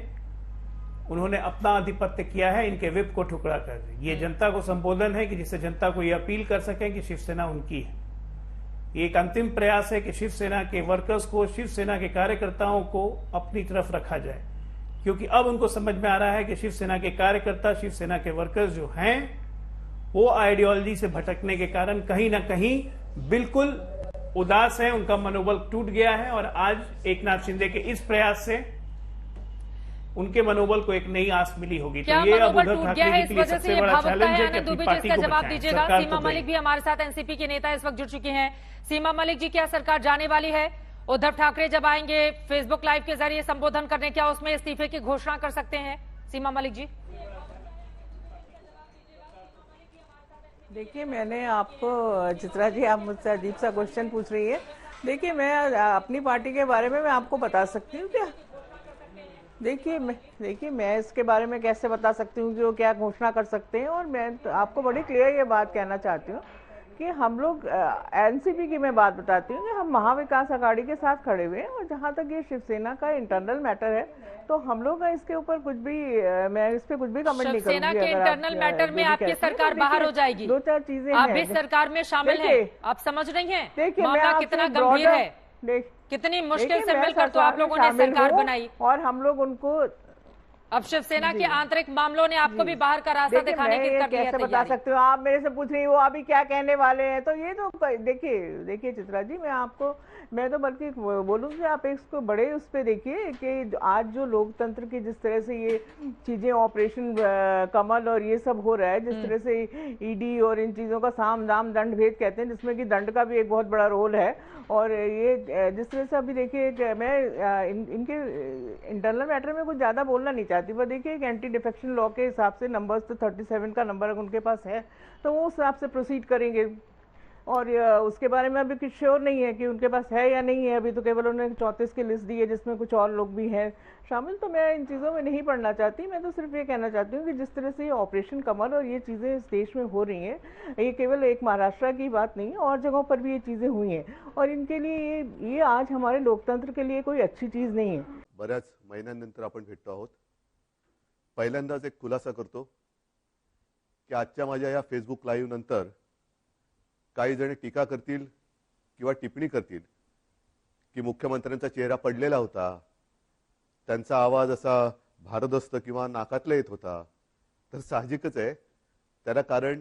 उन्होंने अपना आधिपत्य किया है इनके विप को ठुकरा कर। ये जनता को संबोधन है कि जिससे जनता को ये अपील कर सकें कि शिवसेना उनकी है। ये एक अंतिम प्रयास है कि शिवसेना के वर्कर्स को, शिवसेना के कार्यकर्ताओं को अपनी तरफ रखा जाए, क्योंकि अब उनको समझ में आ रहा है कि शिवसेना के कार्यकर्ता, शिवसेना के वर्कर्स जो हैं वो आइडियोलॉजी से भटकने के कारण कहीं ना कहीं बिल्कुल उदास है, उनका मनोबल टूट गया है। और आज एकनाथ शिंदे के इस प्रयास से उनके मनोबल को एक नई आस मिली होगी। क्या तो ये अब मनोबल उद्धव टूट गया है, ठाकरे इस के लिए वजह से सबसे ये बड़ा भावुकता चैलेंज है? है कि आनंद अपनी दुबे जी, पार्टी इसका को जवाब बचाएं। दीजिएगा। सरकार सीमा तो मलिक भी हमारे साथ एनसीपी के नेता इस वक्त जुड़ चुकी हैं। सीमा मलिक जी, क्या सरकार जाने वाली है? उद्धव ठाकरे जब आएंगे फेसबुक लाइव के जरिए संबोधन करने, क्या उसमें इस्तीफे की घोषणा कर सकते हैं? सीमा मलिक जी, देखिए, मैंने आपको, चित्रा जी आप मुझसे अजीब सा क्वेश्चन पूछ रही है। देखिए, मैं अपनी पार्टी के बारे में मैं आपको बता सकती हूँ क्या? देखिए मैं इसके बारे में कैसे बता सकती हूँ कि वो क्या घोषणा कर सकते हैं। और मैं तो आपको बड़ी क्लियर ये बात कहना चाहती हूँ कि हम लोग एनसीपी की मैं बात बताती हूँ कि हम महाविकास आघाड़ी के साथ खड़े हुए हैं। और जहाँ तक ये शिवसेना का इंटरनल मैटर है तो हम लोग इसके ऊपर कुछ भी, मैं इस पे कुछ भी कमेंट नहीं करूंगी। शिवसेना के इंटरनल मैटर में आपकी सरकार बाहर हो जाएगी, दो चार चीजें आप भी सरकार में शामिल हैं, आप समझ रही हैं मामला कितना गंभीर है। कितनी मुश्किल देखिए, से मैं मिलकर तो सरकार आप लोगों में ने शामिल सरकार हूँ बनाई और हम लोग उनको अब शिवसेना जी। के आंतरिक मामलों ने आपको भी बाहर का रास्ता देखिए, दिखाने मैं की ये कर ली है कैसे बता तैयारी। सकती हूँ, आप मेरे से पूछ रही हो वो अभी क्या कहने वाले हैं, तो ये तो देखिए चित्रा जी, मैं तो बल्कि बोलूँ कि आप इसको बड़े उस पे देखिए कि आज जो लोकतंत्र की जिस तरह से ये चीजें ऑपरेशन कमल और ये सब हो रहा है, जिस तरह से ईडी और इन चीजों का साम दाम दंड भेद कहते हैं, जिसमें कि दंड का भी एक बहुत बड़ा रोल है। और ये जिस तरह से अभी देखिए मैं इनके इंटरनल मैटर में कुछ ज्यादा बोलना नहीं चाहती, पर देखिए एक एंटी डिफेक्शन लॉ के हिसाब से नंबर्स तो 37 का नंबर अगर उनके पास है तो वो उस हिसाब से प्रोसीड करेंगे। और उसके बारे में अभी कुछ श्योर नहीं है कि उनके पास है या नहीं है, अभी तो केवल उन्होंने 34 की लिस्ट दी है जिसमें कुछ और लोग भी हैं शामिल। तो मैं इन चीज़ों में नहीं पढ़ना चाहती, मैं तो सिर्फ ये कहना चाहती हूँ कि जिस तरह से ये ऑपरेशन कमल और ये चीज़ें इस देश में हो रही हैं, ये केवल एक महाराष्ट्र की बात नहीं, और जगहों पर भी ये चीज़ें हुई हैं, और इनके लिए ये आज हमारे लोकतंत्र के लिए कोई अच्छी चीज़ नहीं है। बऱ्याच महिन्यांनंतर आपण भेटतो आहोत। पहिल्यांदाच एक खुलासा करतो की आजच्या माझ्या या फेसबुक लाईव्ह नंतर काही जण टीका करतील किंवा टिप्पणी करतील की मुख्यमंत्र्यांचा चेहरा पडलेला होता, त्यांचा आवाज असा भारदस्त किंवा नाकातला येत होता, तर साहजिकच आहे त्याला कारण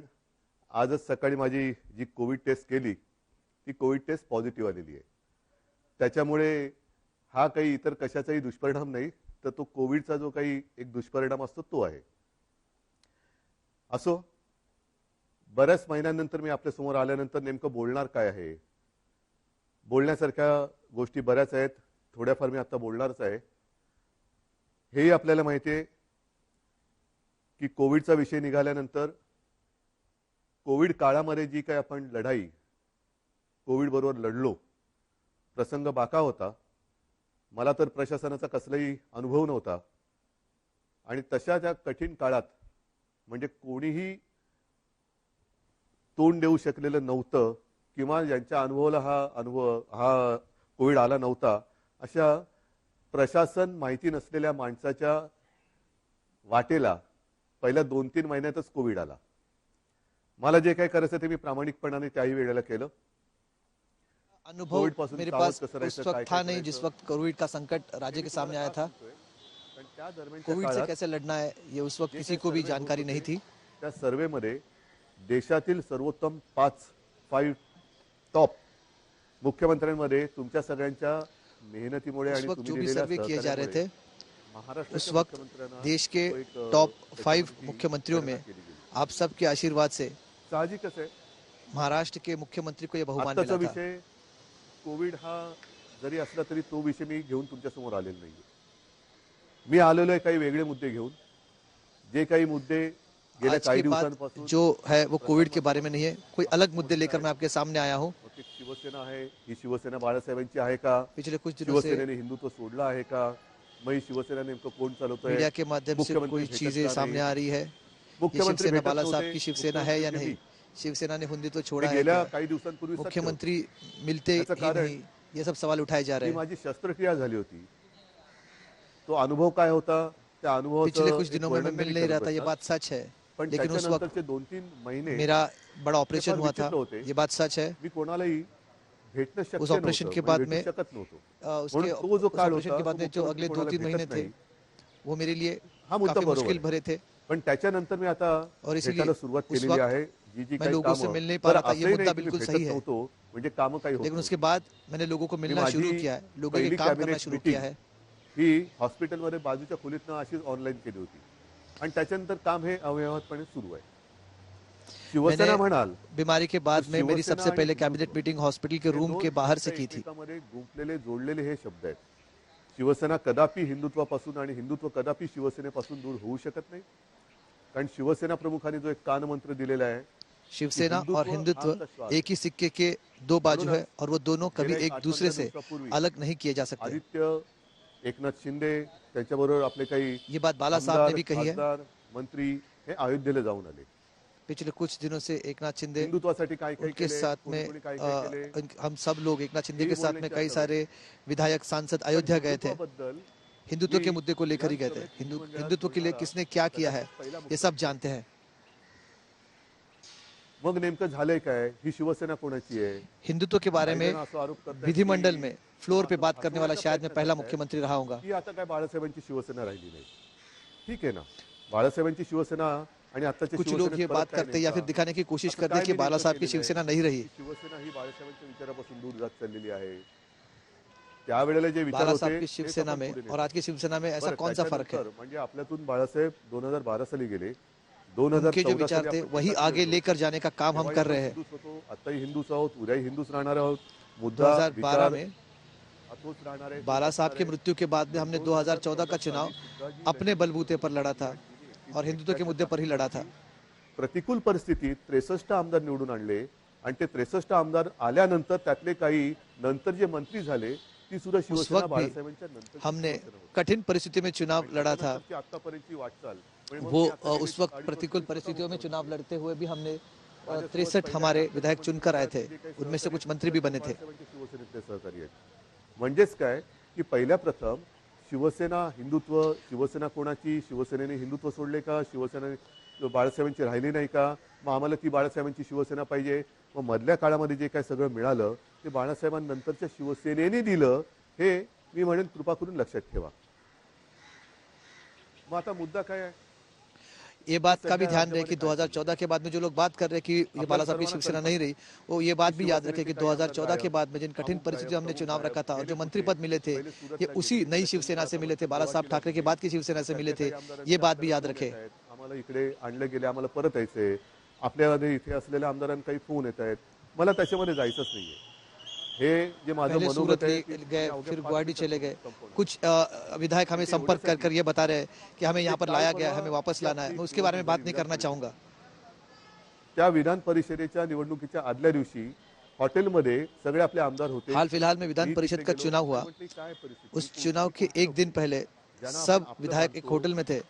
आजच सकाळी माझी जी कोविड टेस्ट केली ती कोविड टेस्ट पॉझिटिव्ह आलेली आहे। त्याच्यामुळे हा काही इतर कशाचाही दुष्परिणाम नाही, तर तो कोविडचा जो काही एक दुष्परिणाम असतो तो आहे। असो, बऱ्याच महिन्यांनंतर मी आपल्या समोर आल्यानंतर नेमकं बोलणार काय आहे, बोलण्यासारख्या गोष्टी बऱ्याच आहेत, थोड्याफार मी आता बोलणारच आहे। हेही आपल्याला माहिती आहे की कोविडचा विषय निघाल्यानंतर कोविड काळामध्ये जी काही आपण लढाई कोविड बरोबर लढलो, प्रसंग बाका होता। मला तर प्रशासनाचा कसलाही अनुभव नव्हता आणि तशा त्या कठीण काळात म्हणजे कोणीही तोंड देऊ शकलेलं नव्हतं किंवा ज्यांच्या अनुभवाला हा कोविड आला नव्हता, अशा प्रशासन माहिती नसलेल्या माणसाच्या वाटेला पहिल्या 2-3 महिन्यातच कोविड आला। मला जे काही करायचं ते मी प्रामाणिकपणाने त्याही वेळेला केलं। अनुभव मेरे पास उस वक्त था नहीं जिस वक्त कोविड का संकट राज्य के सामने आया था। कोविड से कैसे लड़ना है ये उस वक्त किसी को भी जानकारी नहीं थी। त्या सर्वे मध्ये देशातील सर्वोत्तम 5 टॉप मुख्यमंत्र्यांमध्ये तुमच्या सगळ्यांच्या मेहनतीमुळे आणि जो भी सर्वे किए जा रहे थे उस वक्त देश के टॉप 5 मुख्यमंत्रियों में आप सबके आशीर्वाद से साहजिकच आहे महाराष्ट्र के मुख्यमंत्री को यह बहुमान मिला था। विषय कोविड हा जरी असला तरी तो विषय मी घेऊन तुमच्या समोर आलेलो नाहीये। मी आलेलो आहे काही वेगळे मुद्दे घेऊन, जे काही मुद्दे गेल्या काही दिवसांपासून जो है वो कोविड के बारे में नहीं है, कोई अलग मुद्दे लेकर मैं आपके सामने आया हूँ। शिवसेना आहे, ही शिवसेना बाळासाहेबांची आहे का? पिछले कुछ दिनों से शिवसेनेने हिंदुत्व सोडलं आहे का? मग ही शिवसेना नेमकं कोण चालवतंय? मीडिया के माध्यम से कोई चीजें सामने आ रही है, शिवसेना बाला साहब की शिवसेना है या नहीं, शिवसेना ने हिंदुत्व छोड़ा है क्या, काही दिवसांपूर्वी मुख्यमंत्री मिलते ही नहीं, ये सब सवाल उठाए जा रहे हैं। माझी शस्त्रक्रिया झाली होती, तो अनुभव काय होता, त्या अनुभवाचं पिछले कुछ दिनों में मैं मिल नहीं रहा था, ये बात सच है, लेकिन उस वक्त 2-3 महीने मेरा बड़ा ऑपरेशन हुआ था, ये बात सच है। मी कोणालाही भेटणं शक्य उस ऑपरेशन के बाद में उसके ऑपरेशन के बाद में जो अगले 2-3 महीने थे वो मेरे लिए काफी मुश्किल भरे थे। पण त्याच्यानंतर मी आता और इसलिए सुरुवात केलेली आहे, जी मैं लोगों से मिल नहीं पा रहा था, ये मुद्दा बिल्कुल सही है, म्हणजे काम काही होत, लेकिन उसके बाद मैंने लोगों को मिलना शुरू किया है, लोगों के काम करना शुरू किया है। ही हॉस्पिटलमध्ये बाजूच्या खोलीतनं अशीच ऑनलाईन केली होती आणि त्याच्यानंतर काम हे अव्यवहारपणे सुरू आहे। शिवसेना म्हणाल बीमारी के बाद में मेरी सबसे पहले कैबिनेट मीटिंग हॉस्पिटल के रूम के बाहर से की थी। गुंफलेले जोडलेले हे शब्द आहेत। शिवसेना कदापि हिंदुत्वापासून आणि हिंदुत्व कदापि शिवसेनेपासून दूर होऊ शकत नाही, कारण शिवसेना प्रमुखांनी जो एक कानमंत्र दिलेला आहे, शिवसेना और हिंदुत्व एक ही सिक्के के दो बाजू है और वो दोनों कभी एक दूसरे से अलग नहीं किए जा सकते। आदित्य एकनाथ शिंदे त्याच्याबरोबर आपले काही ये बात बाला साहब ने भी कही है, मंत्री हे अयोध्येला जाऊन आले। पिछले कुछ दिनों से एकनाथ शिंदे हिंदुत्वासाठी काय काय के साथ में हम सब लोग एकनाथ शिंदे के साथ में कई सारे विधायक सांसद अयोध्या गए थे, हिंदुत्व के मुद्दे को लेकर ही गए थे। हिंदुत्व के लिए किसने क्या किया है ये सब जानते हैं। मग नेमकं झालंय काय, ही शिवसेना कोणाची आहे? हिंदुत्व के बारे में असं आरोप करतायत विधिमंडल की में फ्लोर पे बात करने वाला शायद मैं पहला मुख्यमंत्री रहा हूंगा। की आता काय बाळासाहेबांची शिवसेना राहिली नाही, ठीक आहे ना, बाळासाहेबांची शिवसेना आणि आताच्या कुछ लोग ये बात करते हैं या फिर दिखाने की कोशिश करते हैं कि बाला साहब की शिवसेना नहीं रही। शिवसेना ही बाळासाहेबांच्या विचारापासून दूर जात चाललेली आहे। त्यावेळेला जे विचार बाला होते साहब की शिवसेना में और आज की शिवसेना में ऐसा कौन सा फर्क है? म्हणजे आपल्यातून बाळासाहेब 2012 साली गेले, उनके जो विचार थे वही आगे लेकर जाने का काम हम कर रहे हैं। आताही हिंदूच आहोत, उद्याही हिंदूच राहणार आहोत। मुद्दा 2012 में अतोच राहणार आहे। बाला साहब की मृत्यु के बाद में हमने 2014 का चुनाव अपने बलबूते पर लड़ा था और हिंदुत्व के मुद्दे पर ही लड़ा था। प्रतिकूल परिस्थितीत 63 आमदार निवडून आणले आणि ते 63 आमदार आल्यानंतर त्यातले काही नंतर जे मंत्री झाले ती सुद्धा उस शिवसेना वक्त बाळासाहेबांच्या भी नंतर हमने कठिन परिस्थिति में चुनाव लड़ा था। आतापर्यंतची वाटचाल वो उस वक्त प्रतिकूल परिस्थितियों में चुनाव लड़ते हुए भी हमने 63 हमारे विधायक चुनकर आए थे, उनमें से कुछ मंत्री भी बने थे। शिवसेनेतले सहकारी आहेत। म्हणजेच काय की पहिल्या प्रथम शिवसेना हिंदुत्व, शिवसेना कोणाची, शिवसेनेने हिंदुत्व सोडले का, शिवसेना बाळासाहेबांची राहिली नाही का, मग आम्हाला ती बाळासाहेबांची शिवसेना पाहिजे। मग मधल्या काळामध्ये जे काय सगळं मिळालं ते बाळासाहेबांनंतरच्या शिवसेनेने दिलं, हे मी म्हणेन कृपा करून लक्षात ठेवा। मग आता मुद्दा काय आहे? ये बात का भी ध्यान रहे कि 2014 के बाद में जो लोग बात कर रहे हैं कि ये बाला साहब की शिवसेना नहीं रही, वो ये बात भी याद रखें कि 2014 के बाद में जिन कठिन परिस्थितियों में हमने चुनाव रखा था और जो मंत्री पद मिले थे ये उसी नई शिवसेना से मिले थे, बाला साहब ठाकरे के बाद की शिवसेना से मिले थे। ये बात भी याद रखें। आम्हाला इकडे आणले गेले, आम्हाला परत यायचंय, आपल्यामध्ये इथे असलेल्या आमदारांना काही फोन येत आहेत, मला त्याच्यामध्ये जायचंच नाहीये। हे जे माझं पहले सूरत मनोगत आहे गए, फिर गुवाहाटी चले गए। कुछ विधायक हमें संपर्क कर ये बता रहे हैं कि हमें यहाँ पर लाया गया है, हमें वापस लाना है। मैं उसके बारे में बात नहीं करना चाहूंगा। त्या विधान परिषदेच्या निवडणुकीच्या आदल्या दिवशी हॉटेलमध्ये सगळे आपले आमदार होते। हाल फिलहाल में विधान परिषद का चुनाव हुआ, उस चुनाव के एक दिन पहले सब विधायक एक होटल में थे,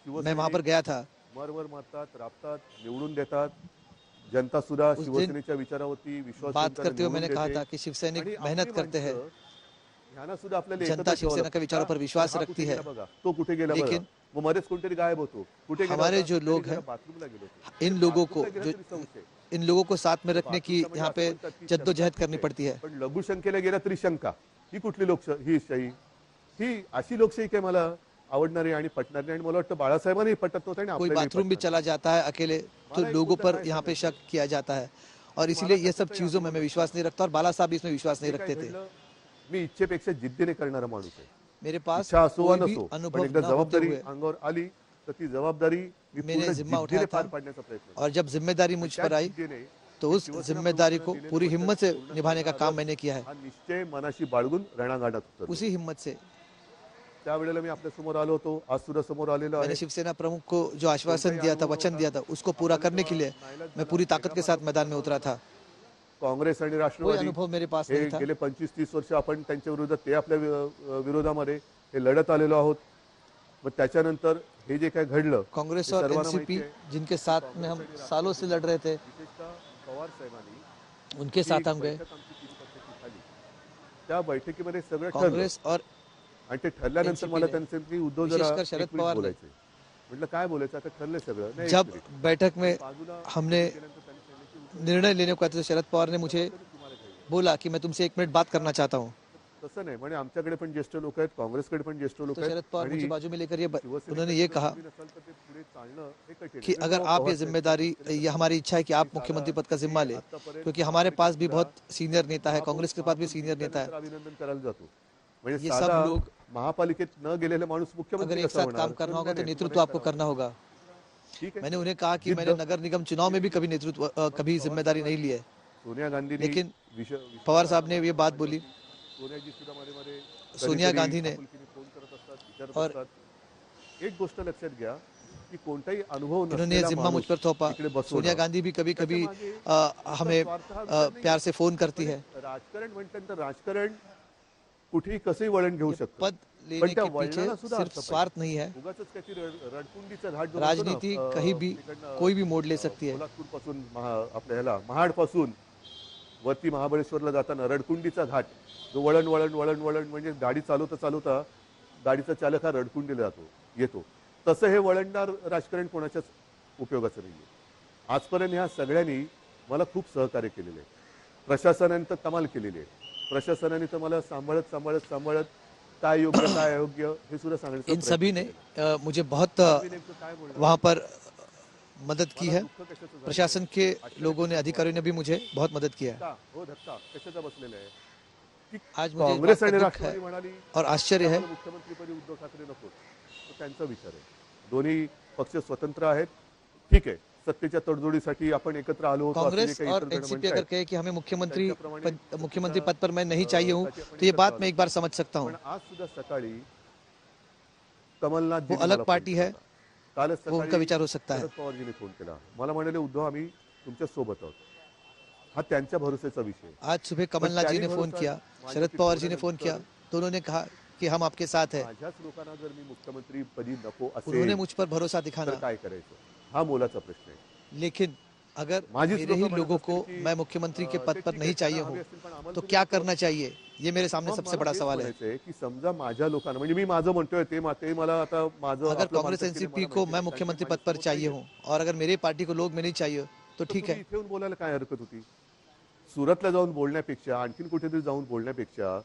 मैं वहां पर गया था। मरवर मारतात, राबतात, निवडून देतात, जनता सुद्धा शिवसेनेच्या विचारावरती विश्वास बात करते हुए मैंने कहा था कि शिवसैनिक मेहनत करते हैं, जनता शिवसेना के विचारों पर विश्वास रखती है, तो कुठे गेला, लेकिन वो मध्येच कोणतरी गायब होतो, कुठे गेला, हमारे जो लोग हैं बाथरूमला गेलो, इन लोगों को साथ में रखने की यहाँ पे जद्दोजहद करनी पड़ती है। पण लघुशंकेला गेला तरी शंका, ही कुठली लोकशाही, ही अशी लोकशाही काय मला आवडणारी आणि पटणारी, आणि मला वाटतं बाळासाहेबांनाही पटत नव्हतं आणि कोई आपल्यालाही बाथरूम भी चला जाता है अकेले तो लोगों पर यहाँ पे शक किया जाता है, और इसीलिए ये सब चीजों में मैं विश्वास नहीं रखता और बाला साहब इसमें विश्वास नहीं रखते थे। मी इच्छेपेक्षा जिद्दीने करणारा माणूस आहे। मेरे पास इच्छा असो वा कोई भी नसो, पण अनुभव एकदा न होते जबाबदारी हुए अंगावर आली तर ती जबाबदारी मी मैंने पूर्ण जिम्मा जिद्दीने उठाया पार था, पाडण्याचा प्रयत्न और जब जिम्मेदारी मुझ पर आई तो उस जिम्मेदारी को पूरी हिम्मत से निभाने का काम मैंने किया है। हा निश्चय मनाशी बाळगून रणांगणात उतरलो। उसी हिम्मत से त्यावेळेला मी आपल्या समोर आलो होतो, आज सुद्धा समोर आलेलो मैंने आहे। शिवसेना प्रमुख को जो आश्वासन दिया था, वचन दिया था, उसको पूरा करने के लिए मैं पूरी ताकत के साथ मैदान में उतरा था। काँग्रेस आणि कोई राष्ट्रवादी अनुभव मेरे पास हे नहीं था। गेले 25-30 वर्ष आपण त्यांच्या विरोधात, ते आपल्या विरोधामध्ये हे लढत आलेलो आहोत। मग त्याच्यानंतर हे जे काय घडलं, कांग्रेस हे और सर्वांना एनसीपी माहिती आहे। जिनके साथ में हम सालों से लड़ रहे थे, विशेषतः पवार साहेबांनी उनके साथ हम गए। बैठक आमची 3 तारखेची झाली, त्या बैठकीमध्ये सगळं ठरलं कांग्रेस और आणि ते ठरल्यानंतर मला त्यांचे की उद्धव जरा विशेषकर शरद एक मिनिट पवार ने बोलायचे, म्हटलं काय बोलायचं, आता ठरलं सगळं नाही, जब एक मिनिट। बैठक में बाजूला हमने निर्णय लेने को आया तो शरद पवार ने मुझे बोला कि मैं तुमसे 1 मिनट बात करना चाहता हूँ। तसं नाही, म्हणजे आमच्याकडे पण ज्येष्ठ लोक आहेत, काँग्रेसकडे पण ज्येष्ठ लोक तो आहेत, शरद पवार मुझे आणि बाजू में लेकर शिवसेनेकडे उन्होंने ये कहा जर नसेल तर ते पुढे चालणं हे कठीण कि आहे। अगर तो आप पवार ये जिम्मेदारी, ये हमारी इच्छा है कि आप मुख्यमंत्री पद का जिम्मा ले, क्योंकि हमारे पास भी बहुत सीनियर नेता है, कांग्रेस के पास भी सीनियर नेता है। अभिनंदन करायला जातो, म्हणजे ये सब साधा लोग महापालिकेत न गेलेले माणूस अगर मुख्यमंत्री एक कसा साथ होणार? काम करना होगा तो नेतृत्व आपको करना होगा। ठीक है। मैंने उन्हें कहा कि मैंने नगर निगम चुनाव में भी कभी नेतृत्व कभी जिम्मेदारी नहीं ली है, सोनिया गांधी, लेकिन पवार साहब ने ये बात बोली, सोनियाजी सुद्धा मध्ये सोनिया गांधी ने, फोन करत असतात, विचारत और असतात। एक गोष्ट लक्षात घ्या की कोणताही अनुभव इन्होंने ये जिम्मा मुझ पर थोपा। सोनिया गांधी भी कभी कभी हमें प्यार से फोन करती है। राजकारण म्हटल्यानंतर राजकारण कुठेही कसंही वळण घेऊ शकतं, पद लेने के पीछे सिर्फ स्वार्थ नहीं है, उगाचच काहीतरी रडकुंडीचा घाट जो राजनीति कहीं भी कोई भी मोड़ ले सकती है। सोलापूर पासून आपल्या ह्याला महाड पासून वरती महाबळेश्वरला जाताना रडकुंडीचा घाट, जो वळण वळण वळण वळण म्हणजे गाडी चालवता चालवता गाडीचा चालक हा रडकुंडीला येतो, तसं हे वळणदार राजकारण कोणाच्याच उपयोगाचं नाहीये। आजपर्यंत ह्या सगळ्यांनी मला खूप सहकार्य केलेले आहे. प्रशासनाने तर कमाल केलेली आहे. प्रशासनाने तर मला सांभाळत काय योग्य काय अयोग्य हे सुद्धा सांगण्याचा इन सभी ने मुझे बहुत वहाँ पर मदद की है. प्रशासन के लोगों ने, अधिकारियों ने भी मुझे बहुत मदद किया है. हो धक्का कशाचा बसलेला आहे. आज मुझे काँग्रेस आणि दुख है राष्ट्रवादी म्हणाली और आश्चर्य है. मुख्यमंत्रीपदी उद्धव ठाकरे नको, तो त्यांचा विचार आहे. दोन्ही पक्ष स्वतंत्र आहेत. ठीक आहे, सत्तेच्या तडजोडीसाठी आपण एकत्र आलो होतो. कांग्रेस और एनसीपी अगर कहे कि हमें मुख्यमंत्री पद पर मैं नहीं चाहिए हूँ, तो ये बात मैं एक बार समझ सकता हूँ. आज सुद्धा सकाळी कमलनाथ वो अलग पार्टी है, वो उनका विचार हो सकता है. शरद पवारजीने फोन केला, मला म्हणाले उद्धव आम्ही तुमच्या सोबत आहोत. हा त्यांच्या भरोसेचा विषय. आज सुबह कमलनाथ जी ने फोन किया, शरद पवार जी ने फोन किया, तो उन्होंने कहा कि हम आपके साथ हैं. माझ्याच लोकांना जर मी मुख्यमंत्री पदी नको असेल, उन्होंने मुझ पर भरोसा दिखाना, तर काय करायचं हा मोलाचा प्रश्न आहे. लेकिन अगर मेरे ही लोगों को मैं मुख्यमंत्री के पद पर नहीं चाहिए हूँ तो क्या करना चाहिए, ये मेरे सामने सबसे बड़ा सवाल है. की समजा माझ्या लोकांना, म्हणजे मी माझं म्हणतोय ते मला आता माझं, अगर कांग्रेस एनसीपी को मैं मुख्यमंत्री पद पर चाहिए हूँ और अगर मेरी पार्टी को लोग में नहीं चाहिए तो ठीक है. इथे येऊन बोलायला काय हरकत होती. सुरतला जाऊन बोलण्यापेक्षा, आणखीन कुठेतरी जाऊन बोलण्यापेक्षा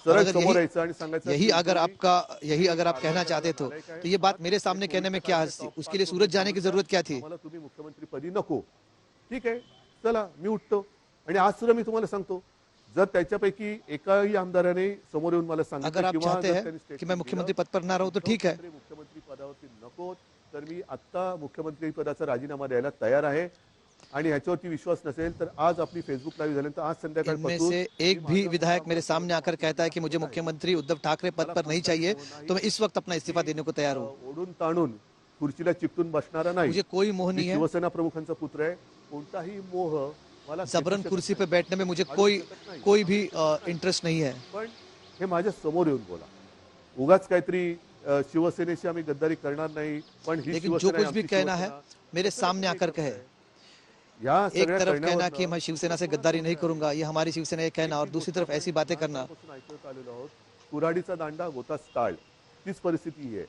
सरळ समोर यायचं आणि सांगायचं. यही अगर आप कहना चाहते तो ये बात मेरे सामने कहने में क्या हर्ज थी. उसके लिए सूरत जाने की जरूरत क्या थी. मला तुम्ही मुख्यमंत्री पदी नको, ठीक आहे, चला मी उठतो. आणि आज सुद्धा मी तुम्हाला सांगतो, जर त्याच्यापैकी एकाही आमदाराने समोर येऊन मला सांगितलं, अगर आप चाहते हैं कि मैं मुख्यमंत्री पद पर ना रहूं तो ठीक है. मुख्यमंत्री पदावरती नको, तर मी आता मुख्यमंत्री पदाचा राजीनामा द्यायला तयार आहे. आणि ह्याच्यावरती विश्वास नसेल तर आज आपली फेसबुक लाईव्ह झाल्यानंतर आज संध्याकाळपासून से एक भी विधायक मेरे सामने आकर कहता है कि मुझे मुख्यमंत्री उद्धव ठाकरे पद पर नहीं चाहिए तो मैं इस वक्त अपना इस्तीफा देने को तैयार हूँ. ओढून ताणून खुर्चीला चिकटून बसणारा नाही. मुझे कोई मोह नहीं है. शिवसेना प्रमुखांचा पुत्र आहे. कोणताही मोह मला, जबरन कुर्सी पे बैठने में मुझे कोई भी इंटरेस्ट नहीं है. पण हे माझ्या समोर येऊन बोला. उगाच काहीतरी शिवसेनेशी आम्ही गद्दारी करणार नाही, पण ही लेकिन जो कुछ भी कहना है मेरे सामने आकर कहे. एक तरफ कहना कि मैं शिवसेना से गद्दारी नहीं करूंगा, ये हमारी शिवसेना ये कहना, और दूसरी तरफ ऐसी बातें करना. कुऱ्हाडीचा दांडा गोतास काळ, तीच परिस्थिती आहे.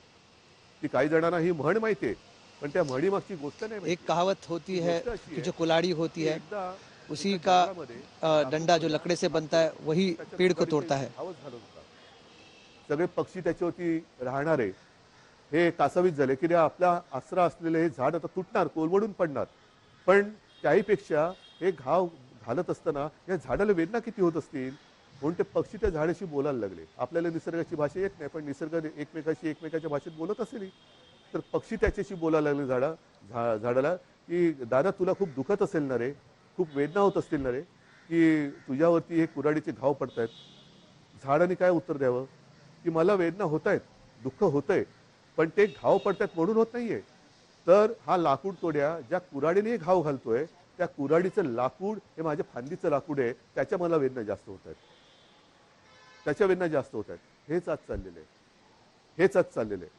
ती काही जणांना ही म्हण माहिती आहे, पण त्या म्हणी मागची गोष्ट नाही. एक कहावत होती है कि जो कुल्हाड़ी होती है उसी का डंडा जो लकड़े से बनता है वही पेड़ को तोड़ता है. सगळे पक्षी त्याच्यावरती राहणारे हे कासावीस झाले की आपला आसरा असलेले हे झाड आता तुटणार, कोलमडून पडणार. पण त्याहीपेक्षा हे घाव घालत असताना या झाडाला वेदना किती होत असतील, म्हणून ते पक्षी त्या झाडाशी बोलायला लागले. आपल्याला निसर्गाची भाषा येत नाही, पण निसर्ग एकमेकाच्या भाषेत बोलत असेल तर पक्षी त्याच्याशी बोलायला लागले झाडाला की दादा तुला खूप दुखत असेल ना रे, खूप वेदना होत असतील ना रे, की तुझ्यावरती हे कुऱ्हाडीचे घाव पडतायत. झाडाने काय उत्तर द्यावं की मला वेदना होत आहेत, दुःख होतंय, पण ते घाव पडतायत म्हणून होत नाहीये. तर हा लाकूड तोड्या ज्या कुऱ्हाडीने घाव घालतोय त्या कुऱ्हाडीचं लाकूड हे माझ्या फांदीचं लाकूड आहे, त्याच्या मला वेदना जास्त होत आहेत, त्याच्या वेदना जास्त होत आहेत. हेच आज चाललेलं आहे.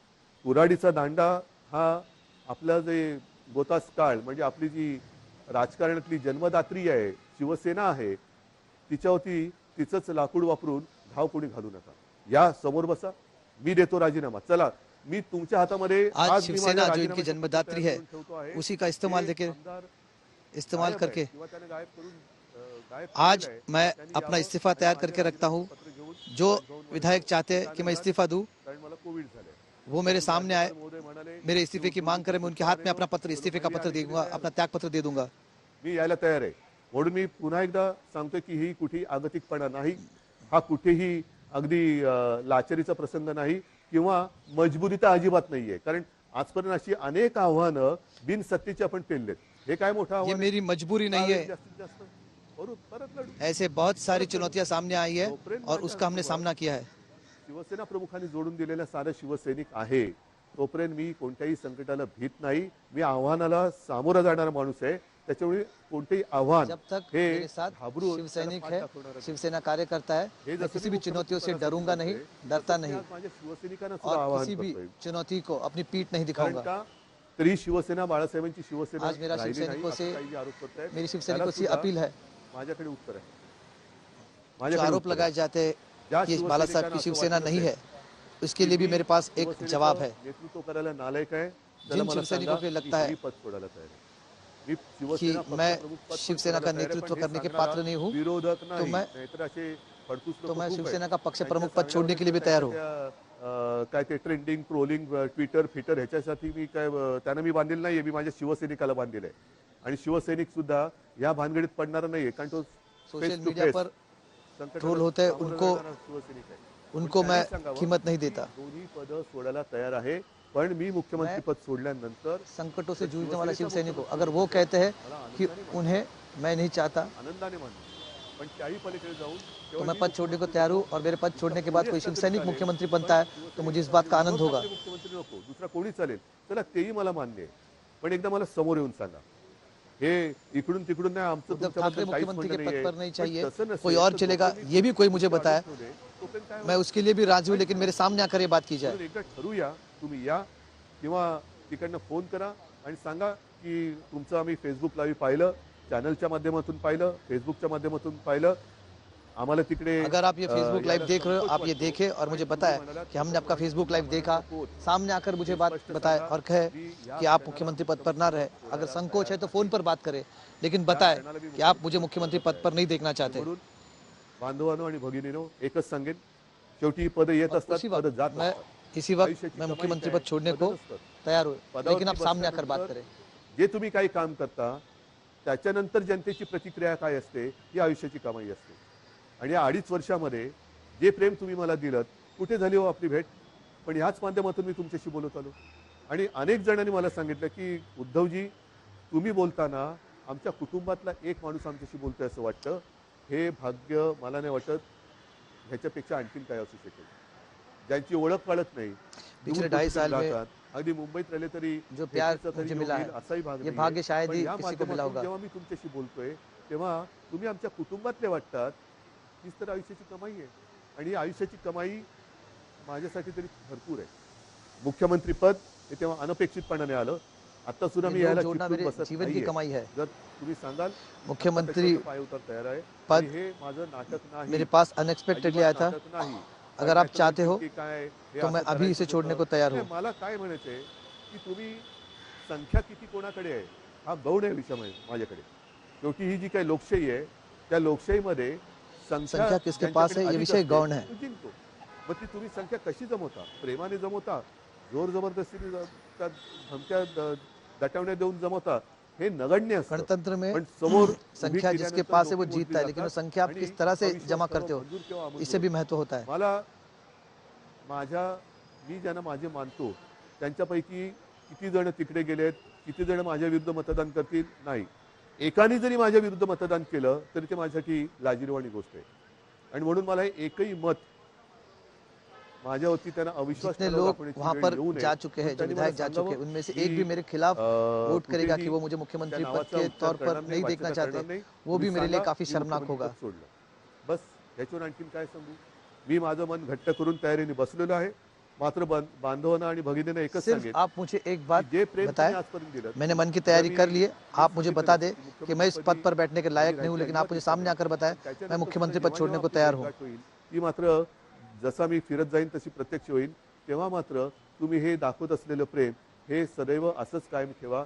कुऱ्हाडीचा दांडा हा आपला जे गोतास काळ, म्हणजे आपली जी राजकारणातली जन्मदात्री आहे शिवसेना आहे, तिच्यावरती तिचंच लाकूड वापरून घाव कोणी घालू नका. या समोर बसा, मी देतो राजीनामा. चला, मी तुमच्या हातामध्ये आज शिवसेना जो इनकी जन्मदात्री है उसी का इस्तेमाल करके आज मैं अपना इस्तीफा तैयार करके रखता हूं. जो विधायक चाहते हैं कि मैं इस्तीफा दूं वो मेरे सामने आए, मेरे इस्तीफे की मांग करें, मैं उनके हाथ में अपना इस्तीफे का पत्र दे दूंगा, अपना त्याग पत्र दे दूंगा. मी यायला तयार आहे. म्हणून मी पुन्हा एकदा सांगतोय की ही कुठेही आगतिकपणा नाही, हा कुठेही अगदी लाचारीचा प्रसंग नाही किंवा मजबुरी तर अजिबात नाहीये. कारण आजपर्यंत अशी अनेक आव्हानं बिनसत्तेची आपण पेललेत. हे काय मोठं आव्हान? ये मेरी मजबूरी नहीं है. ऐसे बहुत सारी चुनौतियां सामने आई है और उसका हमने सामना किया है. शिवसेना प्रमुखांनी जोडून दिलेला सारा शिवसैनिक आहे. तोपर्यंत मी कोणत्याही संकटाला भीत नाही. मी आव्हानाला सामोरा जाणारा माणूस आहे. त्याच्यामुळे कोणतेही आव्हान जब तक मेरे साथ शिवसैनिक है, शिवसेना कार्यकर्ता है, मैं किसी भी चुनौतियों से डरूंगा नहीं, डरता नहीं, और किसी भी चुनौती को अपनी पीठ नहीं दिखाऊंगा. तरी शिवसेना बाळासाहेबांची शिवसेना आज मेरी शिवसैनिकों से अपील है. माझ्याकडे उत्तर आहे. जो आरोप लगाए जाते हैं कि बाला साहब की शिवसेना नहीं है, उसके लिए भी मेरे पास एक जवाब है. नेतृत्व करायला नालायक आहे, जिन शिवसैनिकों को लगता है कि मैं शिवसेना का नेतृत्व करने के पात्र नहीं हूं, विरोधक तो नाही, मैं नाहीतर असे फडतूस लोकं मैं खूप शिवसेना आहेत. का पक्ष प्रमुख त्यांच्या पद छोड़ने के लिए भी तैयार हूं. काय ते ट्रेंडिंग ट्रोलिंग ट्विटर फिटर ह्याच्यासाठी मी काय त्यांना मी बांधलेलं नाहीये, मी माझ्या शिवसैनिकाला बांधलेलं आहे. आणि शिवसैनिक सुद्धा या भानगडीत पडणार नाहीये, कारण तो सोशल मीडिया पर ट्रोल होते हैं, उनको मैं कीमत नहीं देता. दोन्ही पद सोडायला तयार आहे, पण मी मुख्यमंत्री पद सोडल्यानंतर संकटों से जूझने वाला शिवसैनिक को अगर वो कहते हैं कि उन्हें मैं नहीं चाहता, आनंदाने मानतो, पण त्याही पलीकडे जाऊन तो मैं पद छोड़ने को तैयार हूँ. और मेरे पद छोड़ने के बाद कोई शिवसैनिक मुख्यमंत्री बनता है तो मुझे इस बात का आनंद होगा. मुख्यमंत्री नको, दुसरा कोणी चालेल, चला तेही मला मान्य आहे, पण एकदा मला समोर येऊन सांगा. हे इकडून तिकडून नाही, आमचं उद्धव ठाकरे मुख्यमंत्री के पद पर नहीं चाहिए, तसं कोई और चलेगा, ये भी कोई मुझे बताया, मैं उसके लिए भी राजी हूँ, लेकिन मेरे सामने आकर ये बात की जाए. एकदा ठरवूया, तुम्ही या किंवा तिकडनं फोन करा आणि सांगा की तुमचं आम्ही फेसबुक लाईव्ह पाहिलं, चॅनलच्या माध्यमातून पाहिलं, फेसबुकच्या माध्यमातून पाहिलं, आम्हाला तिकडे. अगर आप ये फेसबुक लाइव देख रहे हो, आप ये देखें और मुझे बताएं कि हमने आपका फेसबुक लाइव देखा, सामने आकर मुझे बात बताए और कहे कि आप मुख्यमंत्री पद पर ना रहे. अगर संकोच है तो फोन पर बात करें, लेकिन बताएं कि आप मुझे मुख्यमंत्री पद पर नहीं देखना चाहते. बांधवांनो आणि भगिनीनो, एकच सांगेन, शेवटी पद येत असतात, पद जात असतात. इसी वक्त मैं मुख्यमंत्री पद छोड़ने को तैयार हूँ, लेकिन आप सामने आकर बात करें. जे तुम्ही काही काम करता त्याच्यानंतर जनतेची प्रतिक्रिया काय असते, ही आयुष्याची कमाई असते. आणि या 2.5 वर्षामध्ये जे प्रेम तुम्ही मला दिलं, कुठे झाली हो आपली भेट? पण ह्याच माध्यमातून मी तुमच्याशी बोलत आलो. आणि अनेक जणांनी मला सांगितलं की उद्धवजी, तुम्ही बोलताना आमच्या कुटुंबातला एक माणूस आमच्याशी बोलतोय असं वाटतं. हे भाग्य मला नाही वाटत ह्याच्यापेक्षा आणखीन काय असू शकेल. ज्यांची ओळख पाळत नाही, पिछले 2.5 साल में अगदी मुंबईत राहिले तरी जो प्यार मुझे मिला है, असाही भाग ये भाग्य शायद ही किसी को मिला होगा. जेव्हा मी तुमच्याशी बोलतोय तेव्हा तुम्ही आमच्या कुटुंबातले वाटतात. हीच तर आयुष्याची कमाई आहे. आणि आयुष्याची कमाई माझ्यासाठी तरी भरपूर आहे. मुख्यमंत्री पद हे तेव्हा अनपेक्षितपणाने आलं. आता सुद्धा मी याला जीवन की कमाई है. जर तुम्ही सांगाल मुख्यमंत्री पाय उतर तयार आहे, पद हे माझं नाटक नाही, मेरे पास अनएक्सपेक्टेडली आया था. अगर आप चाहते हो तो मैं अभी इसे छोड़ने को तैयार हूँ. मला काय म्हणायचंय की तुम्ही संख्या किती कोणाकडे आहे हा गौण आहे विषय माझ्याकडे. शेवटी ही जी काही लोकशाही आहे, त्या लोकशाहीमध्ये संख्या किसके पास है, ये विषय गौण है. मग ती तुम्ही संख्या कशी जमवता? प्रेमाने जमवता, जोर जबरदस्तीने धमक्या दटावण्या देऊन जमवता, हे नगण्य असतं. गणतंत्र में पण समोर संख्या जिसके पास है वो जीतता है, लेकिन वो संख्या आप किस तरह से जमा करते हो, इससे भी महत्व होता है. मला मी ज्यांना माझे मानतो त्यांच्यापैकी किती जण तिकडे गेलेत, किती जण माझ्या विरुद्ध मतदान करतील, नाही. एकाने जरी माझ्या विरुद्ध मतदान केलं तरी ते माझ्यासाठी लाजिरवाणी गोष्ट आहे. आणि म्हणून मला एकही मत माझ्यावरती त्यांना अविश्वास. जितने लोग वहां पर जा चुके हैं, जो विधायक जा चुके हैं, उनमें से एक भी मेरे खिलाफ वोट करेगा कि वो मुझे मुख्यमंत्री पद के तौर पर नहीं देखना चाहते, वो भी मेरे लिए काफी शर्मनाक होगा. बस याच्यावर आणखीन काय सांगू. मी माझं मन घट्ट करून तयारीने बसलेलो आहे. मात्र बांधवांना आणि भगिनींना एकच सांगेन, आप मुझे एक बात बताएं, मैंने मन की तैयारी कर ली है. आप मुझे बता दें कि मैं इस पद पर बैठने के लायक नहीं हूं, लेकिन आप मुझे सामने आकर बताएं मैं मुख्यमंत्री पद छोड़ने को तैयार हूं. ती मात्र जसा मी फिरत जाईन तशी प्रत्यक्ष होईल. तेव्हा मात्र तुम्ही हे दाखवत असलेलं प्रेम हे सदैव असंच कायम ठेवा.